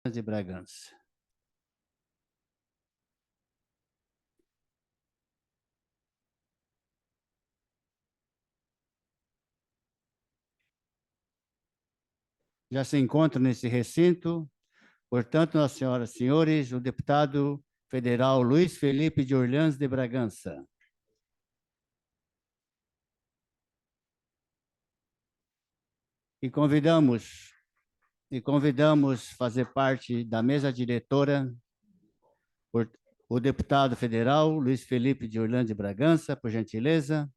de Bragança. Já se encontra nesse recinto, portanto, minhas senhoras e senhores, o deputado federal Luiz Felipe de Orleans de Bragança. E convidamos fazer parte da mesa diretora o deputado federal Luiz Felipe de Orleans de Bragança, por gentileza.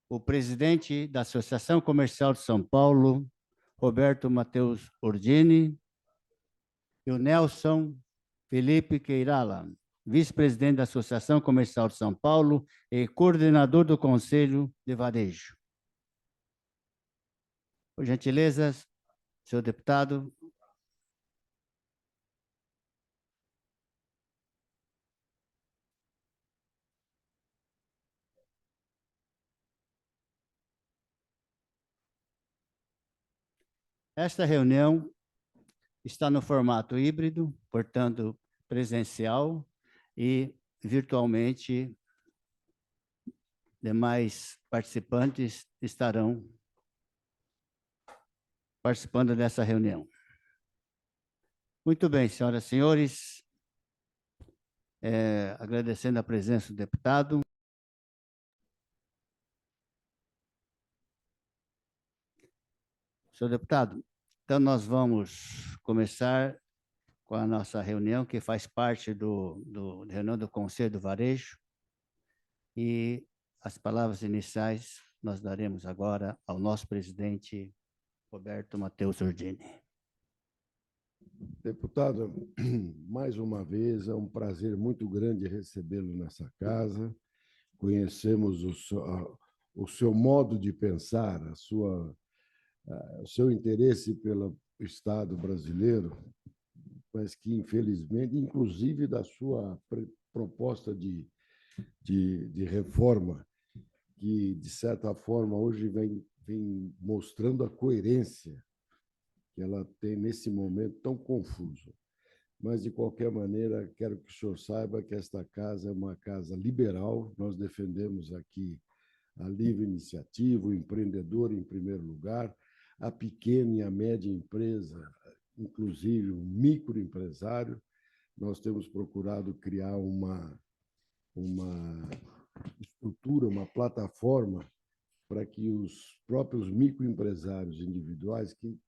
O presidente da Associação Comercial de São Paulo, Roberto Matheus Ordini, e o Nelson Felipe Queirala, vice-presidente da Associação Comercial de São Paulo e coordenador do Conselho de Varejo. Por gentileza, senhor deputado. Esta reunião está no formato híbrido, portanto, presencial e virtualmente demais participantes estarão participando dessa reunião. Muito bem, senhoras e senhores, agradecendo a presença do deputado. Senhor deputado, então nós vamos começar com a nossa reunião, que faz parte da reunião do Conselho do Varejo, e as palavras iniciais nós daremos agora ao nosso presidente, Roberto Matheus Ordini. Deputado, mais uma vez é um prazer muito grande recebê-lo nessa casa. Conhecemos o seu modo de pensar, o seu interesse pelo Estado brasileiro, mas que, infelizmente, inclusive da sua proposta de reforma, que, de certa forma, hoje vem mostrando a coerência que ela tem nesse momento tão confuso. Mas, de qualquer maneira, quero que o senhor saiba que esta casa é uma casa liberal. Nós defendemos aqui a livre iniciativa, o empreendedor em primeiro lugar, a pequena e a média empresa, inclusive o microempresário. Nós temos procurado criar uma estrutura, uma plataforma para que os próprios microempresários individuais, que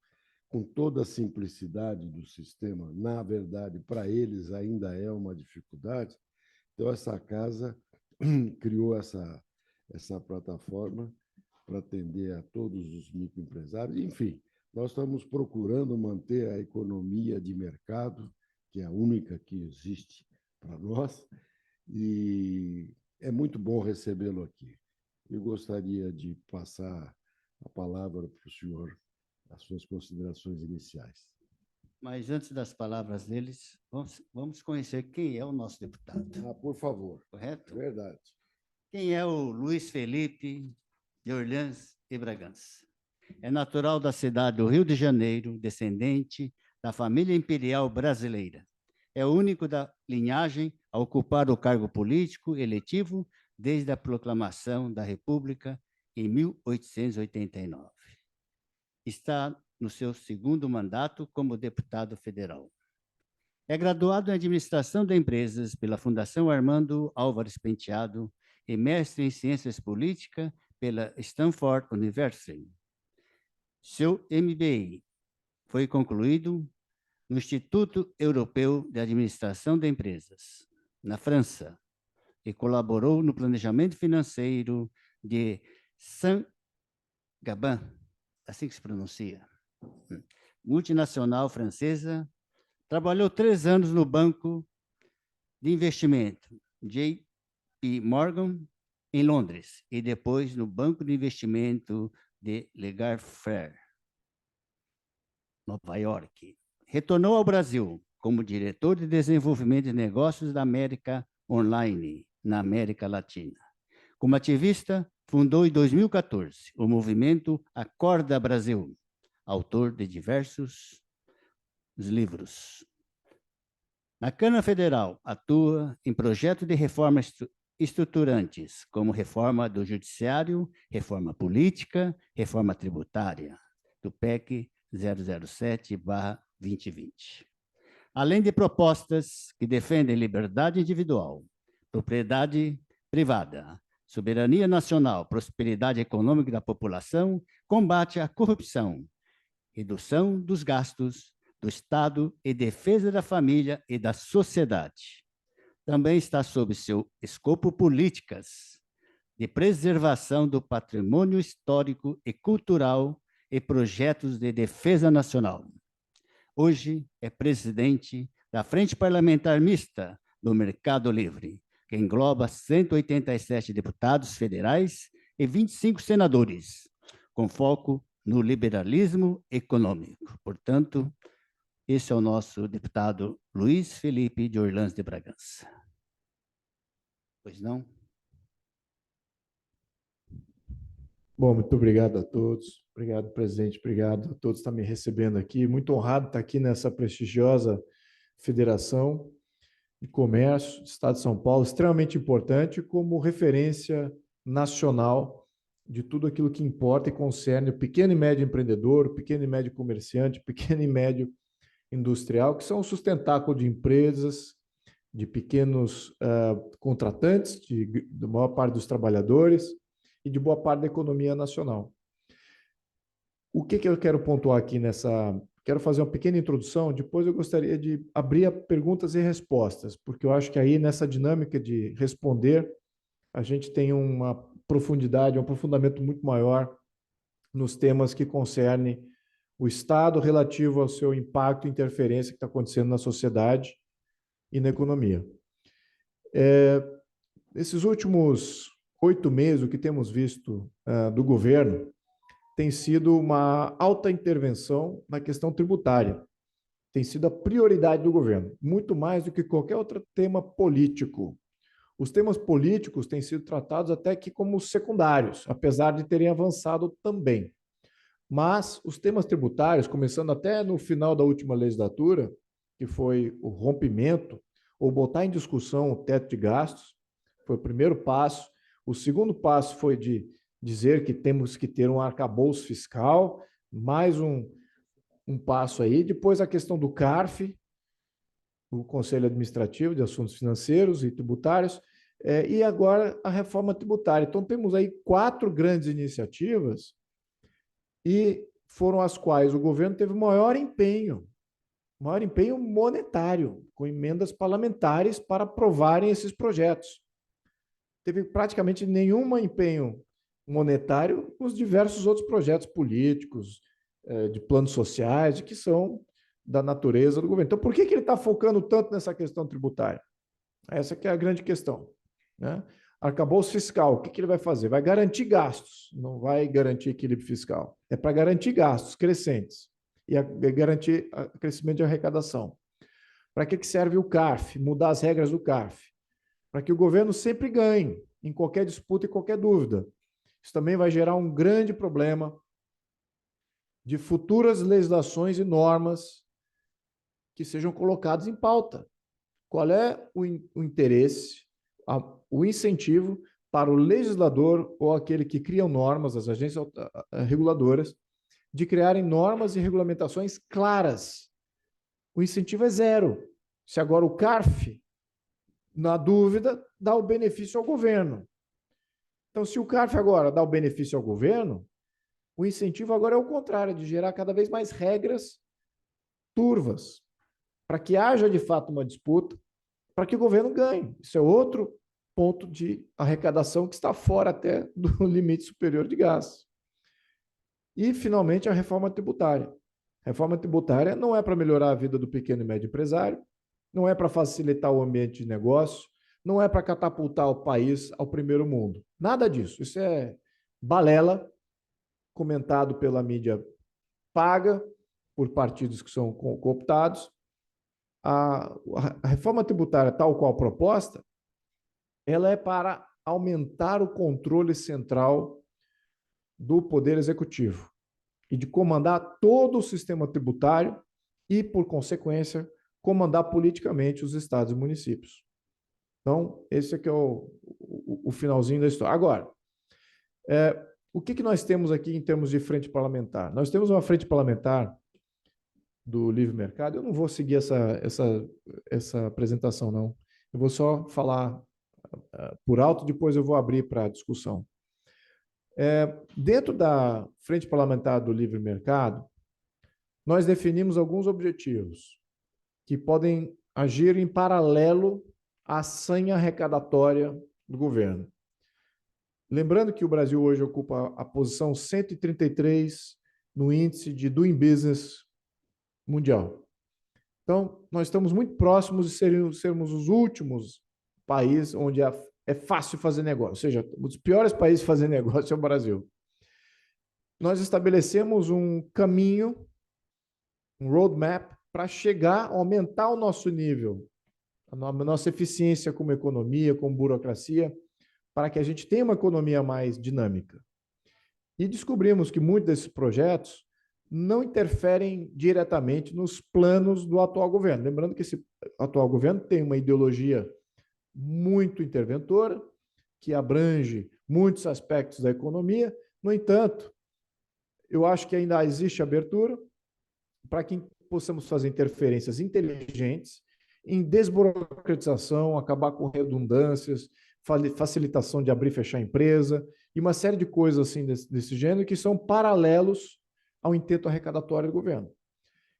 com toda a simplicidade do sistema, na verdade, para eles ainda é uma dificuldade. Então, essa casa criou essa plataforma para atender a todos os microempresários. Enfim, nós estamos procurando manter a economia de mercado, que é a única que existe para nós, e é muito bom recebê-lo aqui. Eu gostaria de passar a palavra para o senhor, as suas considerações iniciais. Mas antes das palavras deles, vamos conhecer quem é o nosso deputado. Por favor. Correto? Verdade. Quem é o Luiz Felipe de Orleans e Bragança? É natural da cidade do Rio de Janeiro, descendente da família imperial brasileira. É o único da linhagem a ocupar o cargo político eletivo desde a proclamação da República em 1889. Está no seu segundo mandato como deputado federal. É graduado em Administração de Empresas pela Fundação Armando Álvares Penteado e mestre em Ciências Políticas pela Stanford University. Seu MBA foi concluído no Instituto Europeu de Administração de Empresas, na França, e colaborou no planejamento financeiro de Saint-Gobain, assim que se pronuncia, multinacional francesa. Trabalhou 3 anos no banco de investimento JP Morgan, em Londres, e depois no banco de investimento de Lagarde, Nova York. Retornou ao Brasil como diretor de desenvolvimento de negócios da América Online, na América Latina. Como ativista, fundou em 2014 o movimento Acorda Brasil, autor de diversos os livros. Na Câmara Federal, atua em projetos de reforma estruturantes, como reforma do Judiciário, reforma política, reforma tributária, do PEC 007/2020. Além de propostas que defendem liberdade individual, propriedade privada, soberania nacional, prosperidade econômica da população, combate à corrupção, redução dos gastos do Estado e defesa da família e da sociedade. Também está sob seu escopo políticas de preservação do patrimônio histórico e cultural e projetos de defesa nacional. Hoje é presidente da Frente Parlamentar Mista do Mercado Livre, que engloba 187 deputados federais e 25 senadores, com foco no liberalismo econômico. Portanto, esse é o nosso deputado Luiz Felipe de Orlans de Bragança. Pois não? Bom, muito obrigado a todos. Obrigado, presidente. Obrigado a todos que estão me recebendo aqui. Muito honrado estar aqui nessa prestigiosa Federação de Comércio do Estado de São Paulo, extremamente importante como referência nacional de tudo aquilo que importa e concerne o pequeno e médio empreendedor, o pequeno e médio comerciante, o pequeno e médio industrial, que são o sustentáculo de empresas, de pequenos contratantes, da maior parte dos trabalhadores e de boa parte da economia nacional. O que eu quero pontuar aqui nessa... Quero fazer uma pequena introdução, depois eu gostaria de abrir a perguntas e respostas, porque eu acho que aí nessa dinâmica de responder, a gente tem uma profundidade, um aprofundamento muito maior nos temas que concernem o Estado relativo ao seu impacto e interferência que está acontecendo na sociedade e na economia. Esses últimos 8 meses, o que temos visto do governo tem sido uma alta intervenção na questão tributária. Tem sido a prioridade do governo, muito mais do que qualquer outro tema político. Os temas políticos têm sido tratados até que como secundários, apesar de terem avançado também. Mas os temas tributários, começando até no final da última legislatura, que foi o rompimento, ou botar em discussão o teto de gastos, foi o primeiro passo. O segundo passo foi de dizer que temos que ter um arcabouço fiscal, mais um passo aí. Depois a questão do CARF, o Conselho Administrativo de Assuntos Financeiros e Tributários, e agora a reforma tributária. Então temos aí 4 grandes iniciativas e foram as quais o governo teve maior empenho monetário, com emendas parlamentares para aprovarem esses projetos. Teve praticamente nenhum empenho monetário nos diversos outros projetos políticos, de planos sociais, que são da natureza do governo. Então, por que ele está focando tanto nessa questão tributária? Essa que é a grande questão, né? Arcabouço fiscal, o que ele vai fazer? Vai garantir gastos, não vai garantir equilíbrio fiscal. É para garantir gastos crescentes e garantir crescimento de arrecadação. Para que serve o CARF? Mudar as regras do CARF. Para que o governo sempre ganhe em qualquer disputa e qualquer dúvida. Isso também vai gerar um grande problema de futuras legislações e normas que sejam colocadas em pauta. Qual é o interesse, o incentivo para o legislador ou aquele que cria normas, as agências reguladoras, de criarem normas e regulamentações claras? O incentivo é zero. Se agora o CARF, na dúvida, dá o benefício ao governo. Então, se o CARF agora dá o benefício ao governo, o incentivo agora é o contrário, de gerar cada vez mais regras turvas, para que haja de fato uma disputa, para que o governo ganhe. Isso é outro ponto de arrecadação que está fora até do limite superior de gastos. E, finalmente, a reforma tributária. A reforma tributária não é para melhorar a vida do pequeno e médio empresário, não é para facilitar o ambiente de negócio, não é para catapultar o país ao primeiro mundo. Nada disso. Isso é balela, comentado pela mídia paga, por partidos que são cooptados. A reforma tributária, tal qual proposta, ela é para aumentar o controle central do Poder Executivo e de comandar todo o sistema tributário e, por consequência, comandar politicamente os estados e municípios. Então, esse aqui é o finalzinho da história. Agora, o que nós temos aqui em termos de frente parlamentar? Nós temos uma frente parlamentar do livre mercado. Eu não vou seguir essa apresentação, não. Eu vou só falar por alto, depois eu vou abrir para discussão. Dentro da frente parlamentar do livre mercado, nós definimos alguns objetivos que podem agir em paralelo à sanha arrecadatória do governo. Lembrando que o Brasil hoje ocupa a posição 133 no índice de Doing Business mundial. Então, nós estamos muito próximos de sermos os últimos países onde é fácil fazer negócio, ou seja, um dos piores países de fazer negócio é o Brasil. Nós estabelecemos um caminho, um roadmap, para chegar, aumentar o nosso nível, a nossa eficiência como economia, como burocracia, para que a gente tenha uma economia mais dinâmica. E descobrimos que muitos desses projetos não interferem diretamente nos planos do atual governo. Lembrando que esse atual governo tem uma ideologia muito interventora, que abrange muitos aspectos da economia. No entanto, eu acho que ainda existe abertura para que possamos fazer interferências inteligentes em desburocratização, acabar com redundâncias, facilitação de abrir e fechar a empresa, e uma série de coisas assim desse gênero que são paralelos ao intento arrecadatório do governo.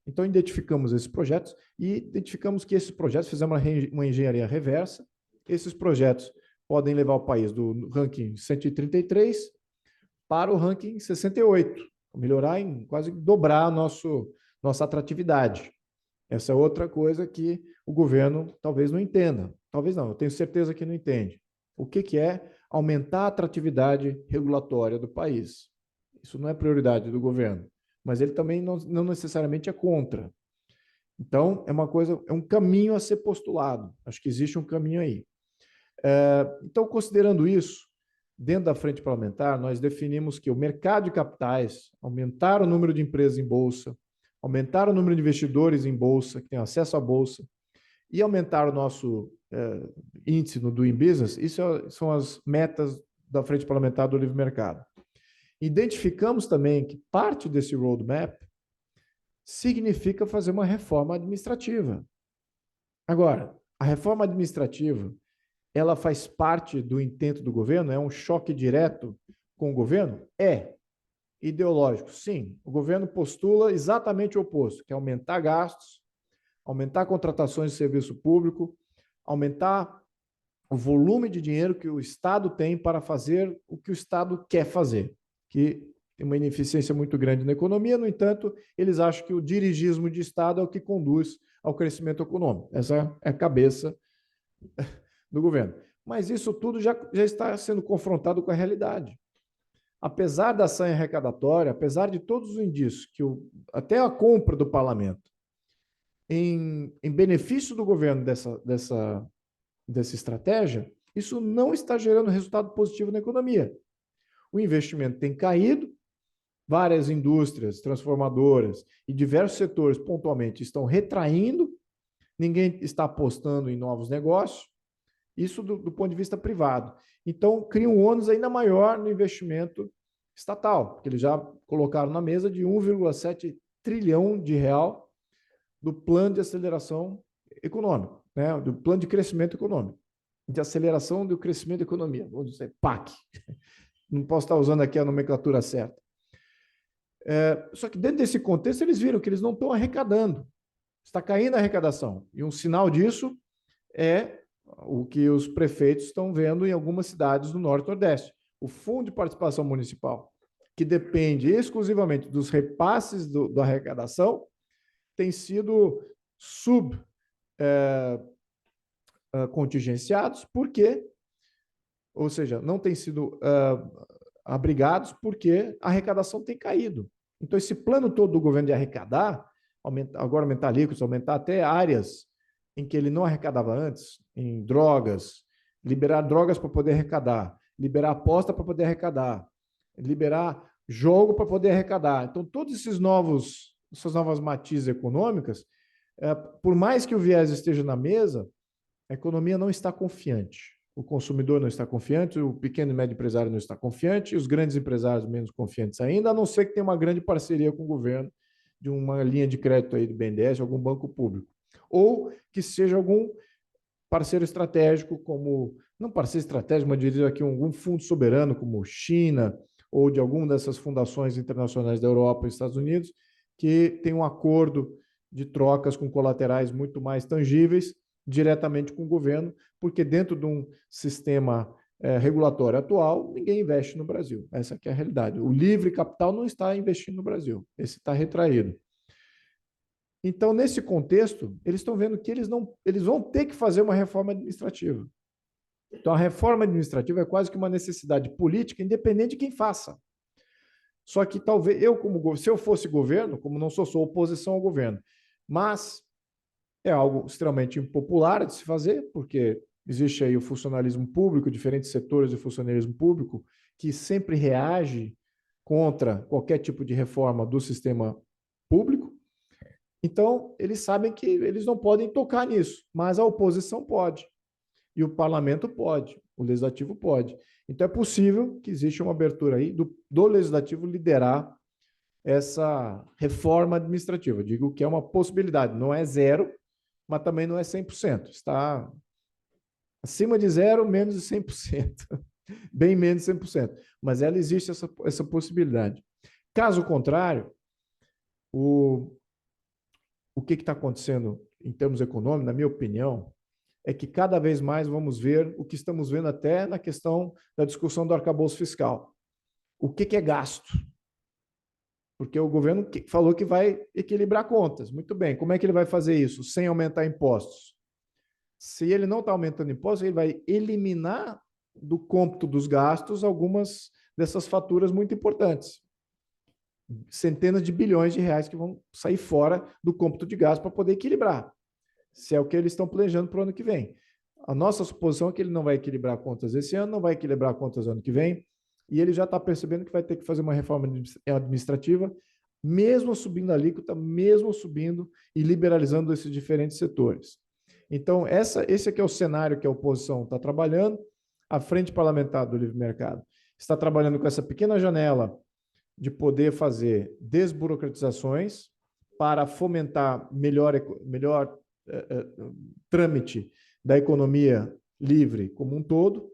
Então, identificamos esses projetos e identificamos que esses projetos, fizemos uma engenharia reversa, esses projetos podem levar o país do ranking 133 para o ranking 68, melhorar em quase dobrar nossa atratividade. Essa é outra coisa que o governo talvez não entenda. Talvez não, eu tenho certeza que não entende. O que é aumentar a atratividade regulatória do país? Isso não é prioridade do governo, mas ele também não necessariamente é contra. Então, é um caminho a ser postulado. Acho que existe um caminho aí. Então, considerando isso, dentro da frente parlamentar, nós definimos que o mercado de capitais, aumentar o número de empresas em bolsa, aumentar o número de investidores em bolsa, que têm acesso à bolsa, e aumentar o nosso índice no Doing Business, isso são as metas da frente parlamentar do livre mercado. Identificamos também que parte desse roadmap significa fazer uma reforma administrativa. Agora, a reforma administrativa, ela faz parte do intento do governo? É um choque direto com o governo? É. Ideológico? Sim. O governo postula exatamente o oposto, que é aumentar gastos, aumentar contratações de serviço público, aumentar o volume de dinheiro que o Estado tem para fazer o que o Estado quer fazer, que tem uma ineficiência muito grande na economia. No entanto, eles acham que o dirigismo de Estado é o que conduz ao crescimento econômico. Essa é a cabeça do governo. Mas isso tudo já está sendo confrontado com a realidade. Apesar da sanha arrecadatória, apesar de todos os indícios, que até a compra do parlamento, em benefício do governo dessa estratégia, isso não está gerando resultado positivo na economia. O investimento tem caído, várias indústrias transformadoras e diversos setores pontualmente estão retraindo, ninguém está apostando em novos negócios, isso do ponto de vista privado. Então, cria um ônus ainda maior no investimento estatal, porque eles já colocaram na mesa de 1,7 trilhão de real do plano de aceleração econômica, né? Do plano de crescimento econômico, de aceleração do crescimento da economia, vamos dizer, PAC. Não posso estar usando aqui a nomenclatura certa. Só que dentro desse contexto, eles viram que eles não estão arrecadando. Está caindo a arrecadação. E um sinal disso é o que os prefeitos estão vendo em algumas cidades do Norte e Nordeste. O Fundo de Participação Municipal, que depende exclusivamente dos repasses da arrecadação, tem sido contingenciados, porque, ou seja, não tem sido abrigados porque a arrecadação tem caído. Então, esse plano todo do governo de arrecadar, aumentar líquidos, aumentar até áreas em que ele não arrecadava antes, em drogas, liberar drogas para poder arrecadar, liberar aposta para poder arrecadar, liberar jogo para poder arrecadar. Então, todos esses novos suas novas matizes econômicas, por mais que o viés esteja na mesa, a economia não está confiante. O consumidor não está confiante, o pequeno e médio empresário não está confiante, e os grandes empresários menos confiantes ainda, a não ser que tenha uma grande parceria com o governo, de uma linha de crédito aí do BNDES, algum banco público. Ou que seja algum parceiro estratégico, como, não parceiro estratégico, mas diria aqui algum fundo soberano, como China, ou de alguma dessas fundações internacionais da Europa e Estados Unidos, que tem um acordo de trocas com colaterais muito mais tangíveis diretamente com o governo, porque dentro de um sistema regulatório atual, ninguém investe no Brasil. Essa aqui é a realidade. O livre capital não está investindo no Brasil, esse está retraído. Então, nesse contexto, eles estão vendo que eles vão ter que fazer uma reforma administrativa. Então, a reforma administrativa é quase que uma necessidade política, independente de quem faça. Só que talvez se eu fosse governo, como não sou oposição ao governo, mas é algo extremamente impopular de se fazer, porque existe aí o funcionalismo público, diferentes setores do funcionalismo público, que sempre reage contra qualquer tipo de reforma do sistema público. Então, eles sabem que eles não podem tocar nisso, mas a oposição pode. E o parlamento pode, o legislativo pode. Então, é possível que exista uma abertura aí do legislativo liderar essa reforma administrativa. Eu digo que é uma possibilidade, não é zero, mas também não é 100%. Está acima de zero, menos de 100%. Bem menos de 100%. Mas ela existe essa possibilidade. Caso contrário, o que está acontecendo em termos econômicos, na minha opinião, é que cada vez mais vamos ver o que estamos vendo até na questão da discussão do arcabouço fiscal. O que é gasto? Porque o governo falou que vai equilibrar contas. Muito bem, como é que ele vai fazer isso? Sem aumentar impostos. Se ele não está aumentando impostos, ele vai eliminar do cômputo dos gastos algumas dessas faturas muito importantes. Centenas de bilhões de reais que vão sair fora do cômputo de gastos para poder equilibrar. Se é o que eles estão planejando para o ano que vem. A nossa suposição é que ele não vai equilibrar contas esse ano, não vai equilibrar contas ano que vem, e ele já está percebendo que vai ter que fazer uma reforma administrativa, mesmo subindo a alíquota, mesmo subindo e liberalizando esses diferentes setores. Então, esse aqui é o cenário que a oposição está trabalhando. A Frente Parlamentar do Livre Mercado está trabalhando com essa pequena janela de poder fazer desburocratizações para fomentar melhor trâmite da economia livre como um todo,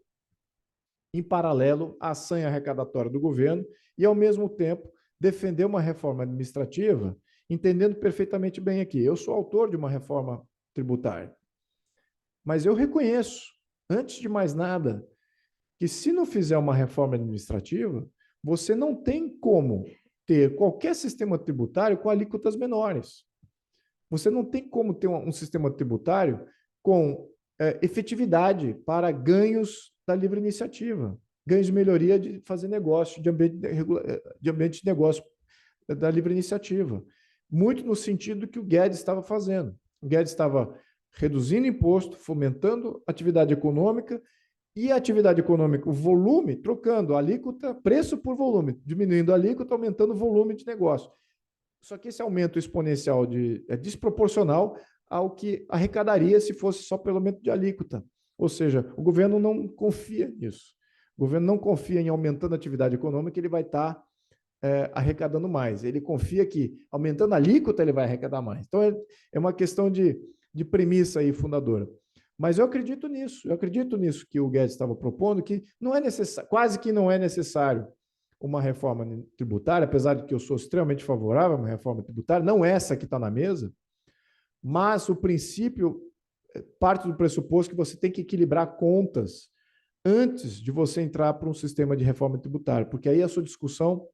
em paralelo à sanha arrecadatória do governo e, ao mesmo tempo, defender uma reforma administrativa, entendendo perfeitamente bem aqui. Eu sou autor de uma reforma tributária, mas eu reconheço, antes de mais nada, que se não fizer uma reforma administrativa, você não tem como ter qualquer sistema tributário com alíquotas menores. Você não tem como ter um sistema tributário com efetividade para ganhos da livre iniciativa, ganhos de melhoria de fazer negócio, de ambiente de negócio da livre iniciativa. Muito no sentido que o Guedes estava fazendo. O Guedes estava reduzindo imposto, fomentando atividade econômica, e a atividade econômica, o volume, trocando a alíquota, preço por volume, diminuindo a alíquota, aumentando o volume de negócio. Só que esse aumento exponencial é desproporcional ao que arrecadaria se fosse só pelo aumento de alíquota. Ou seja, o governo não confia nisso. O governo não confia em aumentando a atividade econômica, ele vai estar arrecadando mais. Ele confia que aumentando a alíquota ele vai arrecadar mais. Então, é uma questão de premissa aí fundadora. Mas eu acredito nisso que o Guedes estava propondo, que não é necessário, quase que não é necessário uma reforma tributária, apesar de que eu sou extremamente favorável a uma reforma tributária, não essa que está na mesa, mas o princípio parte do pressuposto que você tem que equilibrar contas antes de você entrar para um sistema de reforma tributária, porque aí a sua discussão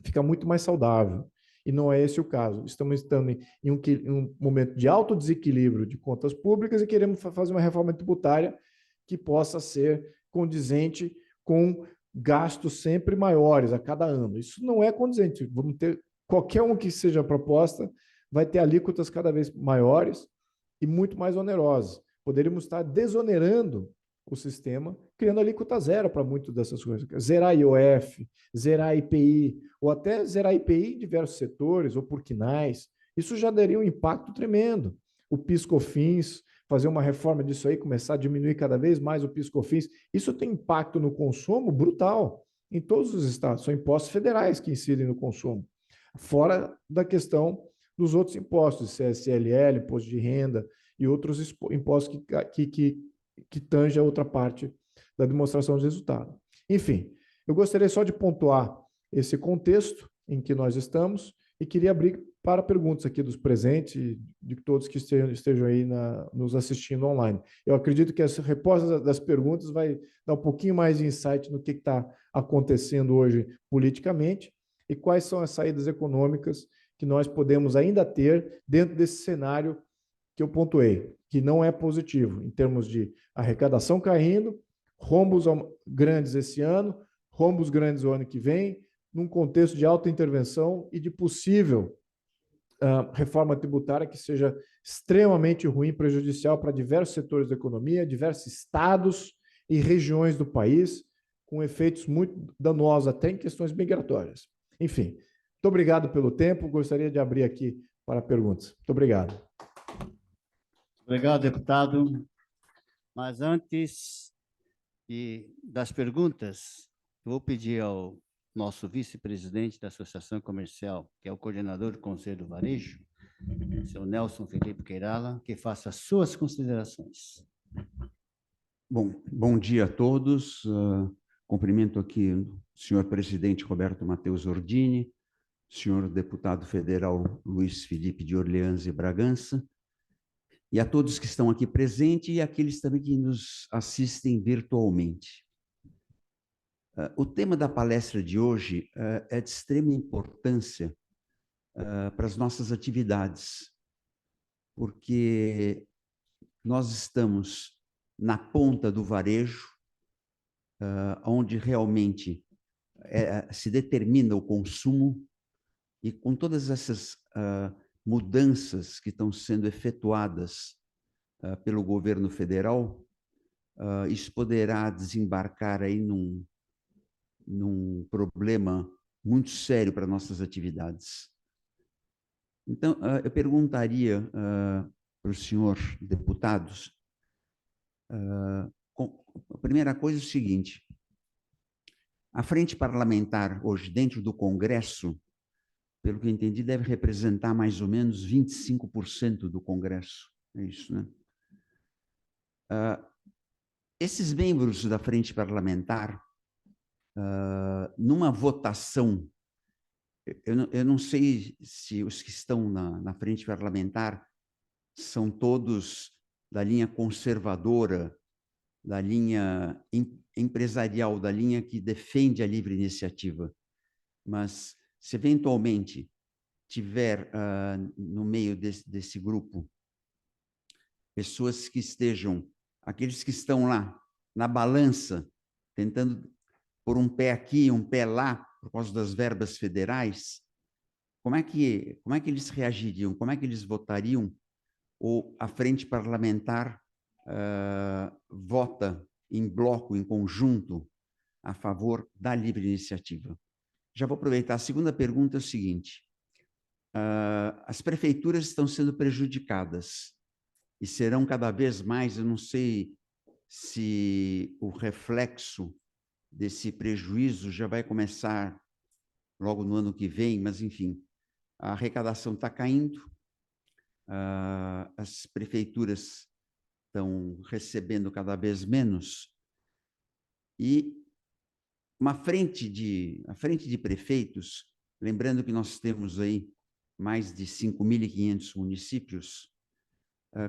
fica muito mais saudável. E não é esse o caso. Estamos estando em um momento de alto desequilíbrio de contas públicas e queremos fazer uma reforma tributária que possa ser condizente com gastos sempre maiores a cada ano. Isso não é condizente. Vamos ter qualquer um que seja proposta vai ter alíquotas cada vez maiores e muito mais onerosas. Poderíamos estar desonerando o sistema, criando alíquota zero para muitas dessas coisas. Zerar IOF, zerar IPI, ou até zerar IPI em diversos setores, ou por quinais. Isso já daria um impacto tremendo. O PIS/COFINS, fazer uma reforma disso aí, começar a diminuir cada vez mais o PIS/COFINS, isso tem impacto no consumo brutal em todos os estados. São impostos federais que incidem no consumo, fora da questão dos outros impostos, CSLL, imposto de renda e outros impostos que tange a outra parte da demonstração de resultado. Enfim, eu gostaria só de pontuar esse contexto em que nós estamos e queria abrir para perguntas aqui dos presentes e de todos que estejam aí nos assistindo online. Eu acredito que a resposta das perguntas vai dar um pouquinho mais de insight no que está acontecendo hoje politicamente e quais são as saídas econômicas que nós podemos ainda ter dentro desse cenário que eu pontuei, que não é positivo, em termos de arrecadação caindo, rombos grandes esse ano, rombos grandes o ano que vem, num contexto de alta intervenção e de possível reforma tributária que seja extremamente ruim, prejudicial para diversos setores da economia, diversos estados e regiões do país, com efeitos muito danosos até em questões migratórias. Enfim, muito obrigado pelo tempo, gostaria de abrir aqui para perguntas. Muito obrigado. Obrigado, deputado. Mas antes das perguntas, eu vou pedir ao nosso vice-presidente da Associação Comercial, que é o coordenador do Conselho do Varejo, seu Nelson Felipe Queirala, que faça as suas considerações. Bom dia a todos. Cumprimento aqui o senhor presidente Roberto Matheus Ordini, senhor deputado federal Luiz Felipe de Orleans e Bragança, e a todos que estão aqui presentes e aqueles também que nos assistem virtualmente. O tema da palestra de hoje é de extrema importância para as nossas atividades, porque nós estamos na ponta do varejo, onde realmente se determina o consumo, e com todas essas mudanças que estão sendo efetuadas pelo governo federal, isso poderá desembarcar aí num problema muito sério para nossas atividades. Então, eu perguntaria para os senhores deputados, a primeira coisa é o seguinte: a frente parlamentar hoje dentro do Congresso, pelo que eu entendi, deve representar mais ou menos 25% do Congresso, é isso, né? Esses membros da frente parlamentar, numa votação, eu não sei se os que estão na frente parlamentar são todos da linha conservadora, da linha empresarial, da linha que defende a livre iniciativa. Mas, se eventualmente tiver no meio desse grupo pessoas que estejam, aqueles que estão lá na balança, tentando pôr um pé aqui, um pé lá, por causa das verbas federais, como é que eles reagiriam? Como é que eles votariam? Ou a frente parlamentar vota em bloco, em conjunto, a favor da livre iniciativa? Já vou aproveitar. A segunda pergunta é o seguinte: as prefeituras estão sendo prejudicadas e serão cada vez mais. Eu não sei se o reflexo desse prejuízo já vai começar logo no ano que vem, mas, enfim, a arrecadação está caindo, as prefeituras estão recebendo cada vez menos, e a frente de prefeitos, lembrando que nós temos aí mais de 5.500 municípios,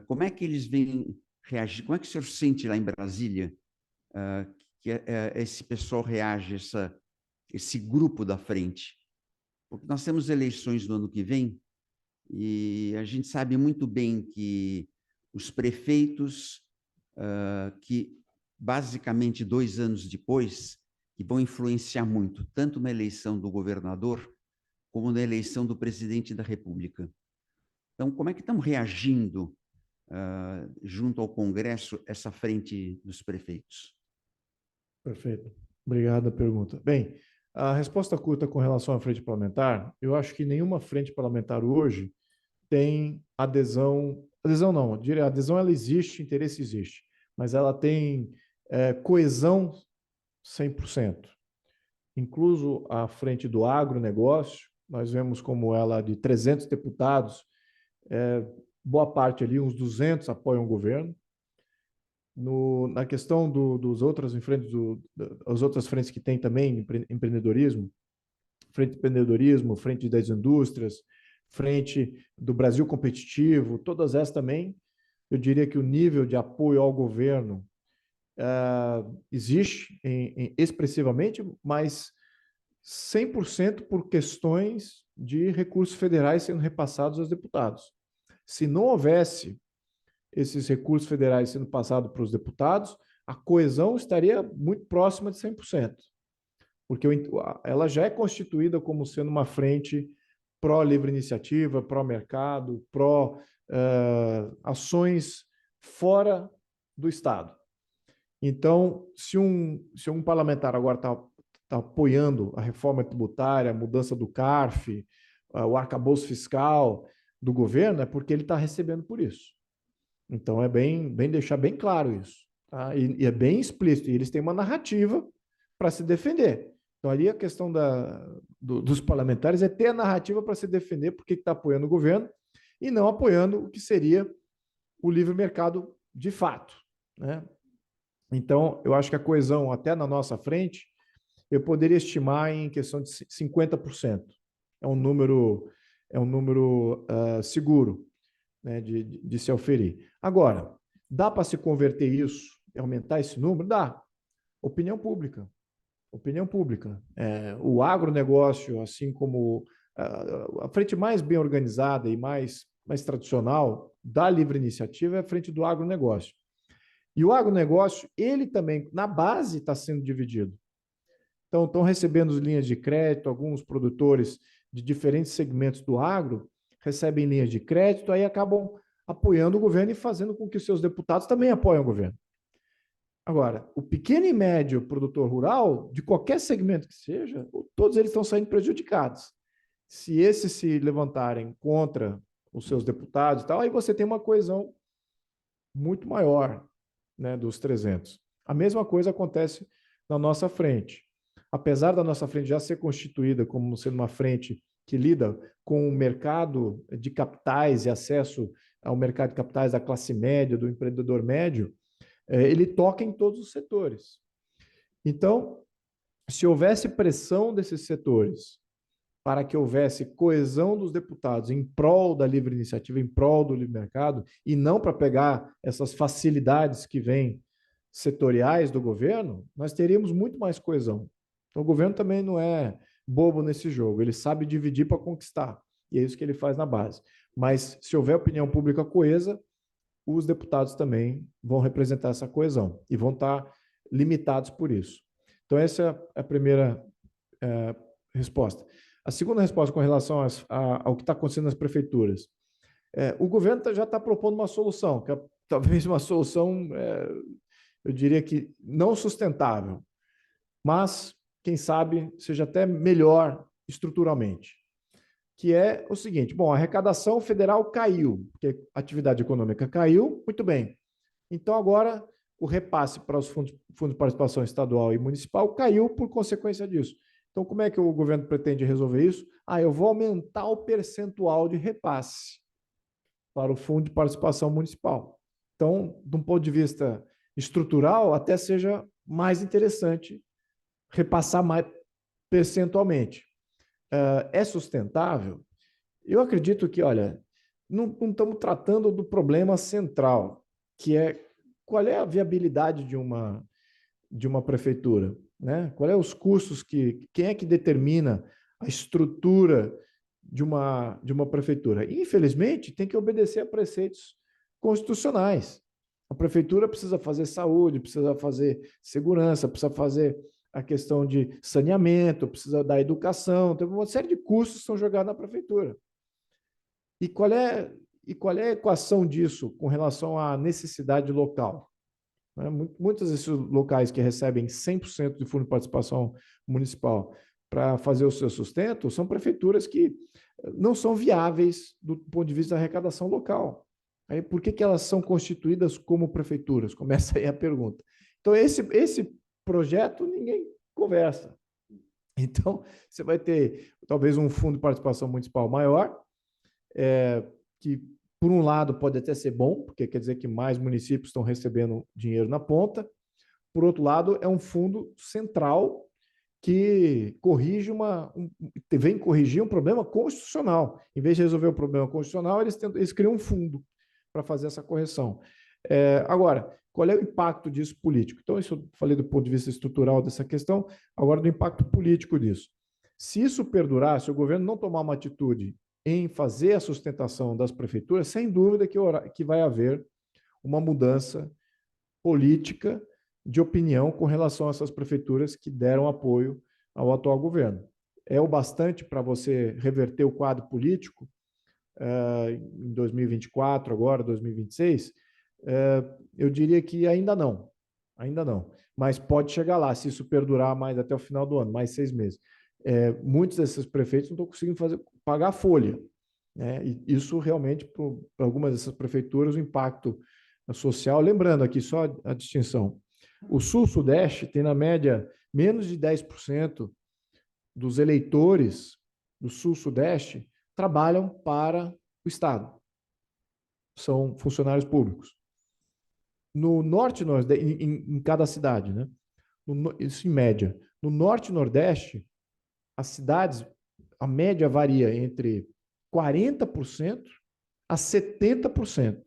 como é que eles vêm reagir? Como é que o senhor sente lá em Brasília que esse pessoal reage, esse grupo da frente? Porque nós temos eleições no ano que vem e a gente sabe muito bem que os prefeitos, que basicamente 2 anos depois, que vão influenciar muito, tanto na eleição do governador, como na eleição do presidente da República. Então, como é que estão reagindo junto ao Congresso, essa frente dos prefeitos? Perfeito. Obrigado a pergunta. Bem, a resposta curta com relação à frente parlamentar, eu acho que nenhuma frente parlamentar hoje tem adesão. Adesão não, eu diria, adesão ela existe, interesse existe, mas ela tem coesão 100%. Incluso a frente do agronegócio, nós vemos como ela, de 300 deputados, boa parte ali, uns 200 apoiam o governo. Na questão dos outras as outras frentes que tem também, empreendedorismo, frente de empreendedorismo, frente das indústrias, frente do Brasil competitivo, todas essas também, eu diria que o nível de apoio ao governo existe expressivamente, mas 100% por questões de recursos federais sendo repassados aos deputados. Se não houvesse esses recursos federais sendo passados para os deputados, a coesão estaria muito próxima de 100%, porque ela já é constituída como sendo uma frente pró-livre iniciativa, pró-mercado, pró-ações fora do Estado. Então, se um parlamentar agora está apoiando a reforma tributária, a mudança do CARF, o arcabouço fiscal do governo, é porque ele está recebendo por isso. Então, é bem deixar bem claro isso. Tá? E é bem explícito. E eles têm uma narrativa para se defender. Então, ali a questão dos parlamentares é ter a narrativa para se defender porque está apoiando o governo e não apoiando o que seria o livre mercado de fato, né? Então, eu acho que a coesão, até na nossa frente, eu poderia estimar em questão de 50%. É um número seguro, né, de se oferir. Agora, dá para se converter isso, aumentar esse número? Dá. Opinião pública. Opinião pública. O agronegócio, assim como a frente mais bem organizada e mais tradicional da livre iniciativa é a frente do agronegócio. E o agronegócio, ele também, na base, está sendo dividido. Então, estão recebendo linhas de crédito, alguns produtores de diferentes segmentos do agro recebem linhas de crédito, aí acabam apoiando o governo e fazendo com que seus deputados também apoiem o governo. Agora, o pequeno e médio produtor rural, de qualquer segmento que seja, todos eles estão saindo prejudicados. Se esses se levantarem contra os seus deputados e tal, aí você tem uma coesão muito maior, né, dos 300. A mesma coisa acontece na nossa frente. Apesar da nossa frente já ser constituída como sendo uma frente que lida com o mercado de capitais e acesso ao mercado de capitais da classe média, do empreendedor médio, ele toca em todos os setores. Então, se houvesse pressão desses setores para que houvesse coesão dos deputados em prol da livre iniciativa, em prol do livre mercado, e não para pegar essas facilidades que vêm setoriais do governo, nós teríamos muito mais coesão. Então, o governo também não é bobo nesse jogo, ele sabe dividir para conquistar, e é isso que ele faz na base. Mas, se houver opinião pública coesa, os deputados também vão representar essa coesão e vão estar limitados por isso. Então, essa é a primeira resposta. A segunda resposta com relação ao que está acontecendo nas prefeituras. O governo já está propondo uma solução, que é talvez uma solução, eu diria que não sustentável, mas, quem sabe, seja até melhor estruturalmente, que é o seguinte: bom, a arrecadação federal caiu, porque a atividade econômica caiu, muito bem. Então, agora, o repasse para os fundos de participação estadual e municipal caiu por consequência disso. Então, como é que o governo pretende resolver isso? Eu vou aumentar o percentual de repasse para o fundo de participação municipal. Então, de um ponto de vista estrutural, até seja mais interessante repassar mais percentualmente. É sustentável? Eu acredito que, olha, não estamos tratando do problema central, que é qual é a viabilidade de uma prefeitura, né? Qual é os custos quem é que determina a estrutura de uma prefeitura? E, infelizmente, tem que obedecer a preceitos constitucionais. A prefeitura precisa fazer saúde, precisa fazer segurança, precisa fazer a questão de saneamento, precisa da educação, tem uma série de custos que são jogados na prefeitura. E qual é a equação disso com relação à necessidade local? Muitos desses locais que recebem 100% de fundo de participação municipal para fazer o seu sustento são prefeituras que não são viáveis do ponto de vista da arrecadação local. Aí, por que elas são constituídas como prefeituras? Começa aí a pergunta. Então, esse projeto ninguém conversa. Então, você vai ter talvez um fundo de participação municipal maior, que, por um lado, pode até ser bom, porque quer dizer que mais municípios estão recebendo dinheiro na ponta. Por outro lado, é um fundo central que vem corrigir um problema constitucional. Em vez de resolver o problema constitucional, eles criam um fundo para fazer essa correção. Agora, qual é o impacto disso político? Então, isso eu falei do ponto de vista estrutural dessa questão, agora do impacto político disso. Se isso perdurar, se o governo não tomar uma atitude em fazer a sustentação das prefeituras, sem dúvida que vai haver uma mudança política de opinião com relação a essas prefeituras que deram apoio ao atual governo. É o bastante para você reverter o quadro político em 2024, agora 2026? Eu diria que ainda não, mas pode chegar lá, se isso perdurar mais até o final do ano, mais 6 meses. Muitos desses prefeitos não estão conseguindo pagar a folha, né? E isso realmente, para algumas dessas prefeituras, o impacto social, lembrando aqui só a distinção, o Sul-Sudeste tem, na média, menos de 10% dos eleitores do Sul-Sudeste trabalham para o Estado, são funcionários públicos. No Norte e Nordeste, em cada cidade, né? Isso em média. No Norte e Nordeste, as cidades, a média varia entre 40% a 70%.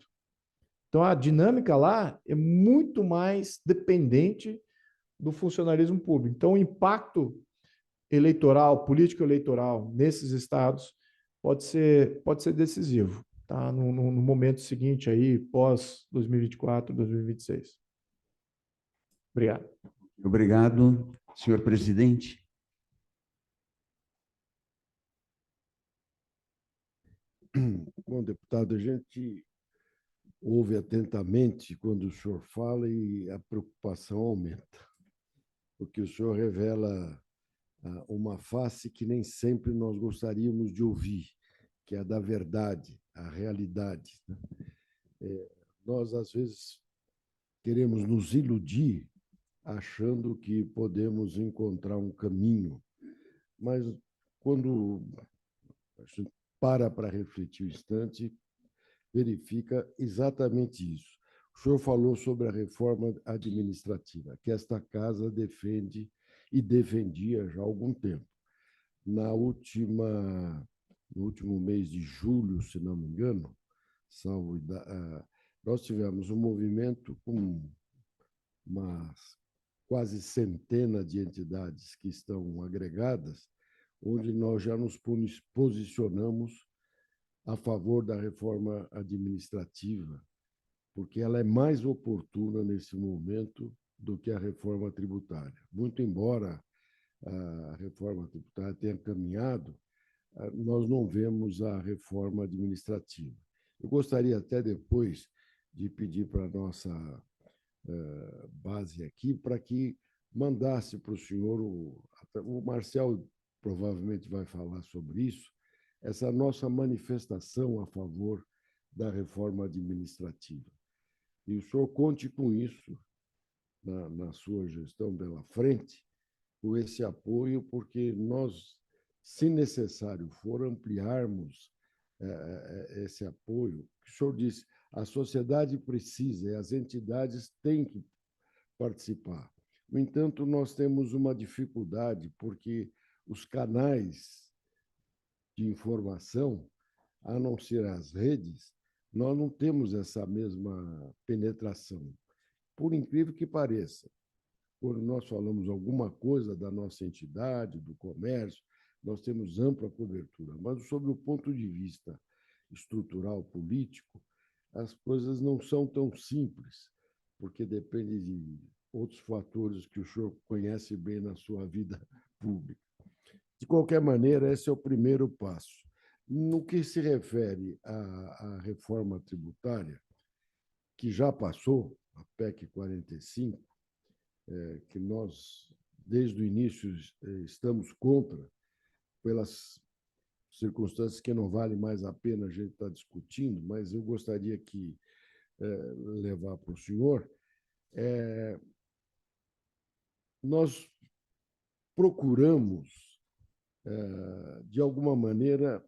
Então, a dinâmica lá é muito mais dependente do funcionalismo público. Então, o impacto eleitoral, político-eleitoral, nesses estados, pode ser decisivo, tá? No momento seguinte, aí, pós-2024, 2026. Obrigado. Obrigado, senhor presidente. Bom, deputado, a gente ouve atentamente quando o senhor fala e a preocupação aumenta, porque o senhor revela uma face que nem sempre nós gostaríamos de ouvir, que é a da verdade, a realidade. Nós, às vezes, queremos nos iludir achando que podemos encontrar um caminho, mas quando a gente para refletir um instante, verifica exatamente isso. O senhor falou sobre a reforma administrativa, que esta casa defende e defendia já há algum tempo. No último mês de julho, se não me engano, nós tivemos um movimento com uma quase centena de entidades que estão agregadas, onde nós já nos posicionamos a favor da reforma administrativa, porque ela é mais oportuna nesse momento do que a reforma tributária. Muito embora a reforma tributária tenha caminhado, nós não vemos a reforma administrativa. Eu gostaria até depois de pedir para a nossa base aqui, para que mandasse para o senhor, o Marcel provavelmente vai falar sobre isso, essa nossa manifestação a favor da reforma administrativa. E o senhor conte com isso na sua gestão pela frente, com esse apoio, porque nós, se necessário for, ampliarmos esse apoio. O senhor disse, a sociedade precisa e as entidades têm que participar. No entanto, nós temos uma dificuldade, porque os canais de informação, a não ser as redes, nós não temos essa mesma penetração. Por incrível que pareça, quando nós falamos alguma coisa da nossa entidade, do comércio, nós temos ampla cobertura. Mas, sob o ponto de vista estrutural, político, as coisas não são tão simples, porque depende de outros fatores que o senhor conhece bem na sua vida pública. De qualquer maneira, esse é o primeiro passo. No que se refere à reforma tributária, que já passou, a PEC 45, que nós, desde o início, estamos contra, pelas circunstâncias que não vale mais a pena a gente estar discutindo, mas eu gostaria que levar para o senhor. Nós procuramos, de alguma maneira,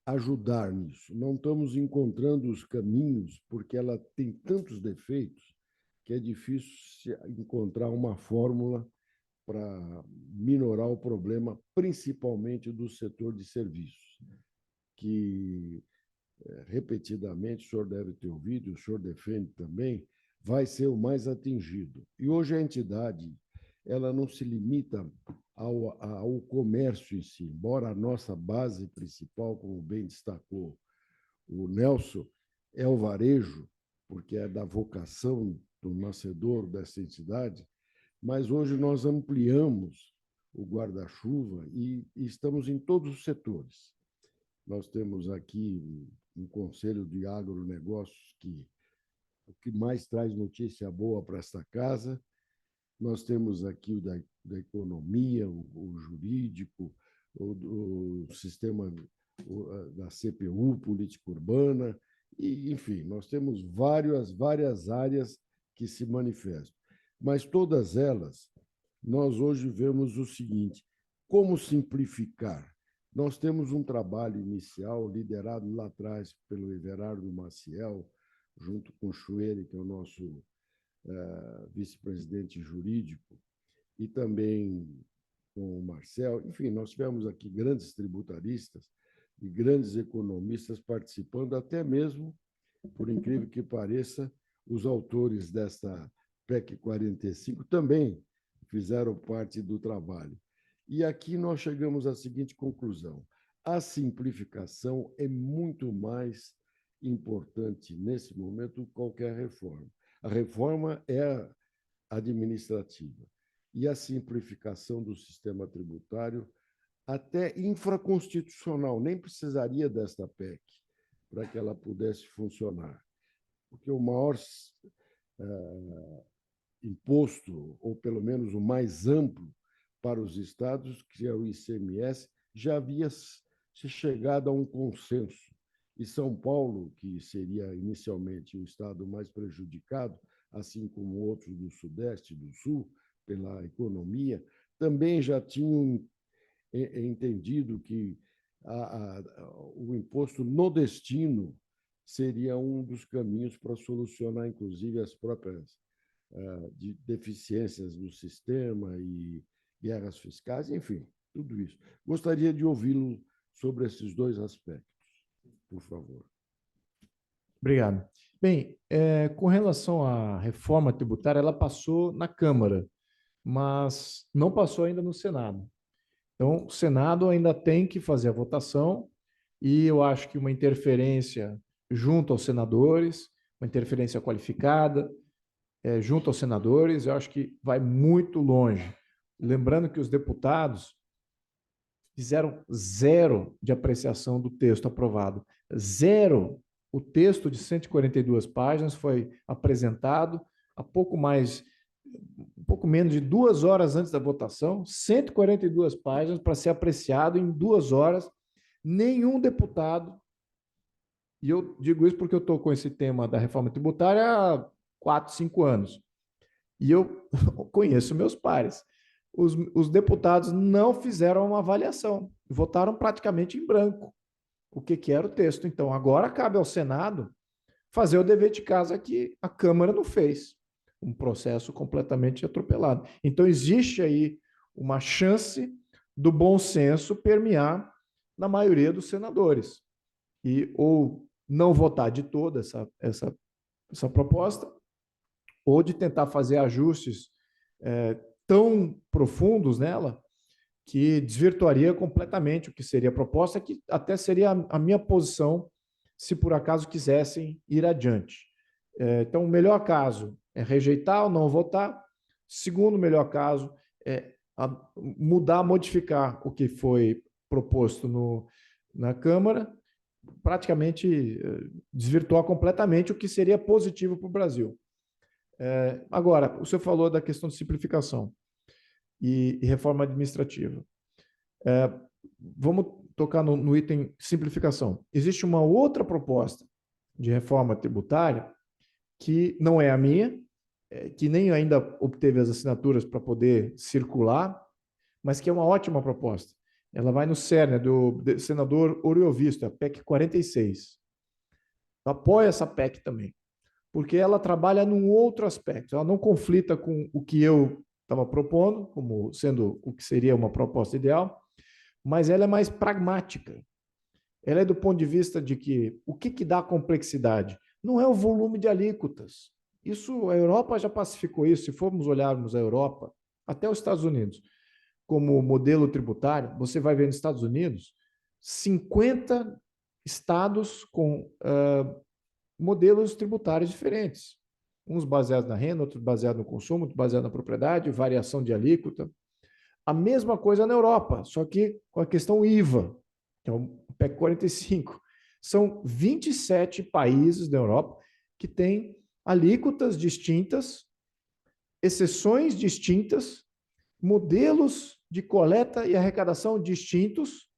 ajudar nisso. Não estamos encontrando os caminhos, porque ela tem tantos defeitos que é difícil encontrar uma fórmula para minorar o problema, principalmente do setor de serviços, que, repetidamente, o senhor deve ter ouvido, o senhor defende também, vai ser o mais atingido. E hoje a entidade ela não se limita ao comércio em si, embora a nossa base principal, como bem destacou o Nelson, é o varejo, porque é da vocação do nascedor dessa entidade, mas hoje nós ampliamos o guarda-chuva e estamos em todos os setores. Nós temos aqui um conselho de agronegócios o que mais traz notícia boa para esta casa. Nós temos aqui o da economia, o jurídico, o sistema da CPU, política urbana, e, enfim, nós temos várias áreas que se manifestam. Mas todas elas, nós hoje vemos o seguinte: como simplificar? Nós temos um trabalho inicial liderado lá atrás pelo Everardo Maciel, junto com o Chueire, que é o nosso vice-presidente jurídico, e também com o Marcel. Enfim, nós tivemos aqui grandes tributaristas e grandes economistas participando, até mesmo, por incrível que pareça, os autores desta PEC 45 também fizeram parte do trabalho. E aqui nós chegamos à seguinte conclusão: a simplificação é muito mais importante nesse momento que qualquer reforma. A reforma é administrativa e a simplificação do sistema tributário, até infraconstitucional, nem precisaria desta PEC para que ela pudesse funcionar, porque o maior imposto, ou pelo menos o mais amplo para os estados, que é o ICMS, já havia se chegado a um consenso. E São Paulo, que seria inicialmente o estado mais prejudicado, assim como outros do Sudeste e do Sul, pela economia, também já tinham entendido que o imposto no destino seria um dos caminhos para solucionar, inclusive, as próprias deficiências do sistema e guerras fiscais, enfim, tudo isso. Gostaria de ouvi-lo sobre esses dois aspectos, por favor. Obrigado. Bem, com relação à reforma tributária, ela passou na Câmara, mas não passou ainda no Senado. Então, o Senado ainda tem que fazer a votação e eu acho que uma interferência junto aos senadores, uma interferência qualificada, junto aos senadores, eu acho que vai muito longe. Lembrando que os deputados fizeram zero de apreciação do texto aprovado. Zero. O texto de 142 páginas foi apresentado há pouco menos de 2 horas antes da votação, 142 páginas para ser apreciado em 2 horas. Nenhum deputado, e eu digo isso porque eu estou com esse tema da reforma tributária há 4, 5 anos, e eu conheço meus pares. Os deputados não fizeram uma avaliação, votaram praticamente em branco o que era o texto. Então, agora cabe ao Senado fazer o dever de casa que a Câmara não fez. Um processo completamente atropelado. Então, existe aí uma chance do bom senso permear na maioria dos senadores. E ou não votar de toda essa proposta, ou de tentar fazer ajustes tão profundos nela que desvirtuaria completamente o que seria a proposta, que até seria a minha posição se por acaso quisessem ir adiante. Então, o melhor caso é rejeitar ou não votar. Segundo melhor caso é modificar o que foi proposto na Câmara praticamente desvirtuar completamente o que seria positivo para o Brasil. Agora, o senhor falou da questão de simplificação e reforma administrativa. Vamos tocar no item simplificação. Existe uma outra proposta de reforma tributária que não é a minha, que nem ainda obteve as assinaturas para poder circular, mas que é uma ótima proposta. Ela vai no cerne do senador Oriovisto, a PEC 46. Eu apoio essa PEC também, porque ela trabalha num outro aspecto. Ela não conflita com o que eu estava propondo, como sendo o que seria uma proposta ideal, mas ela é mais pragmática. Ela é do ponto de vista de que o que dá complexidade? Não é o volume de alíquotas. Isso, a Europa já pacificou isso. Se formos olharmos a Europa, até os Estados Unidos, como modelo tributário, você vai ver nos Estados Unidos 50 estados com modelos tributários diferentes. Uns baseados na renda, outros baseados no consumo, outros baseados na propriedade, variação de alíquota. A mesma coisa na Europa, só que com a questão IVA, que é o PEC 45. São 27 países da Europa que têm alíquotas distintas, exceções distintas, modelos de coleta e arrecadação distintos,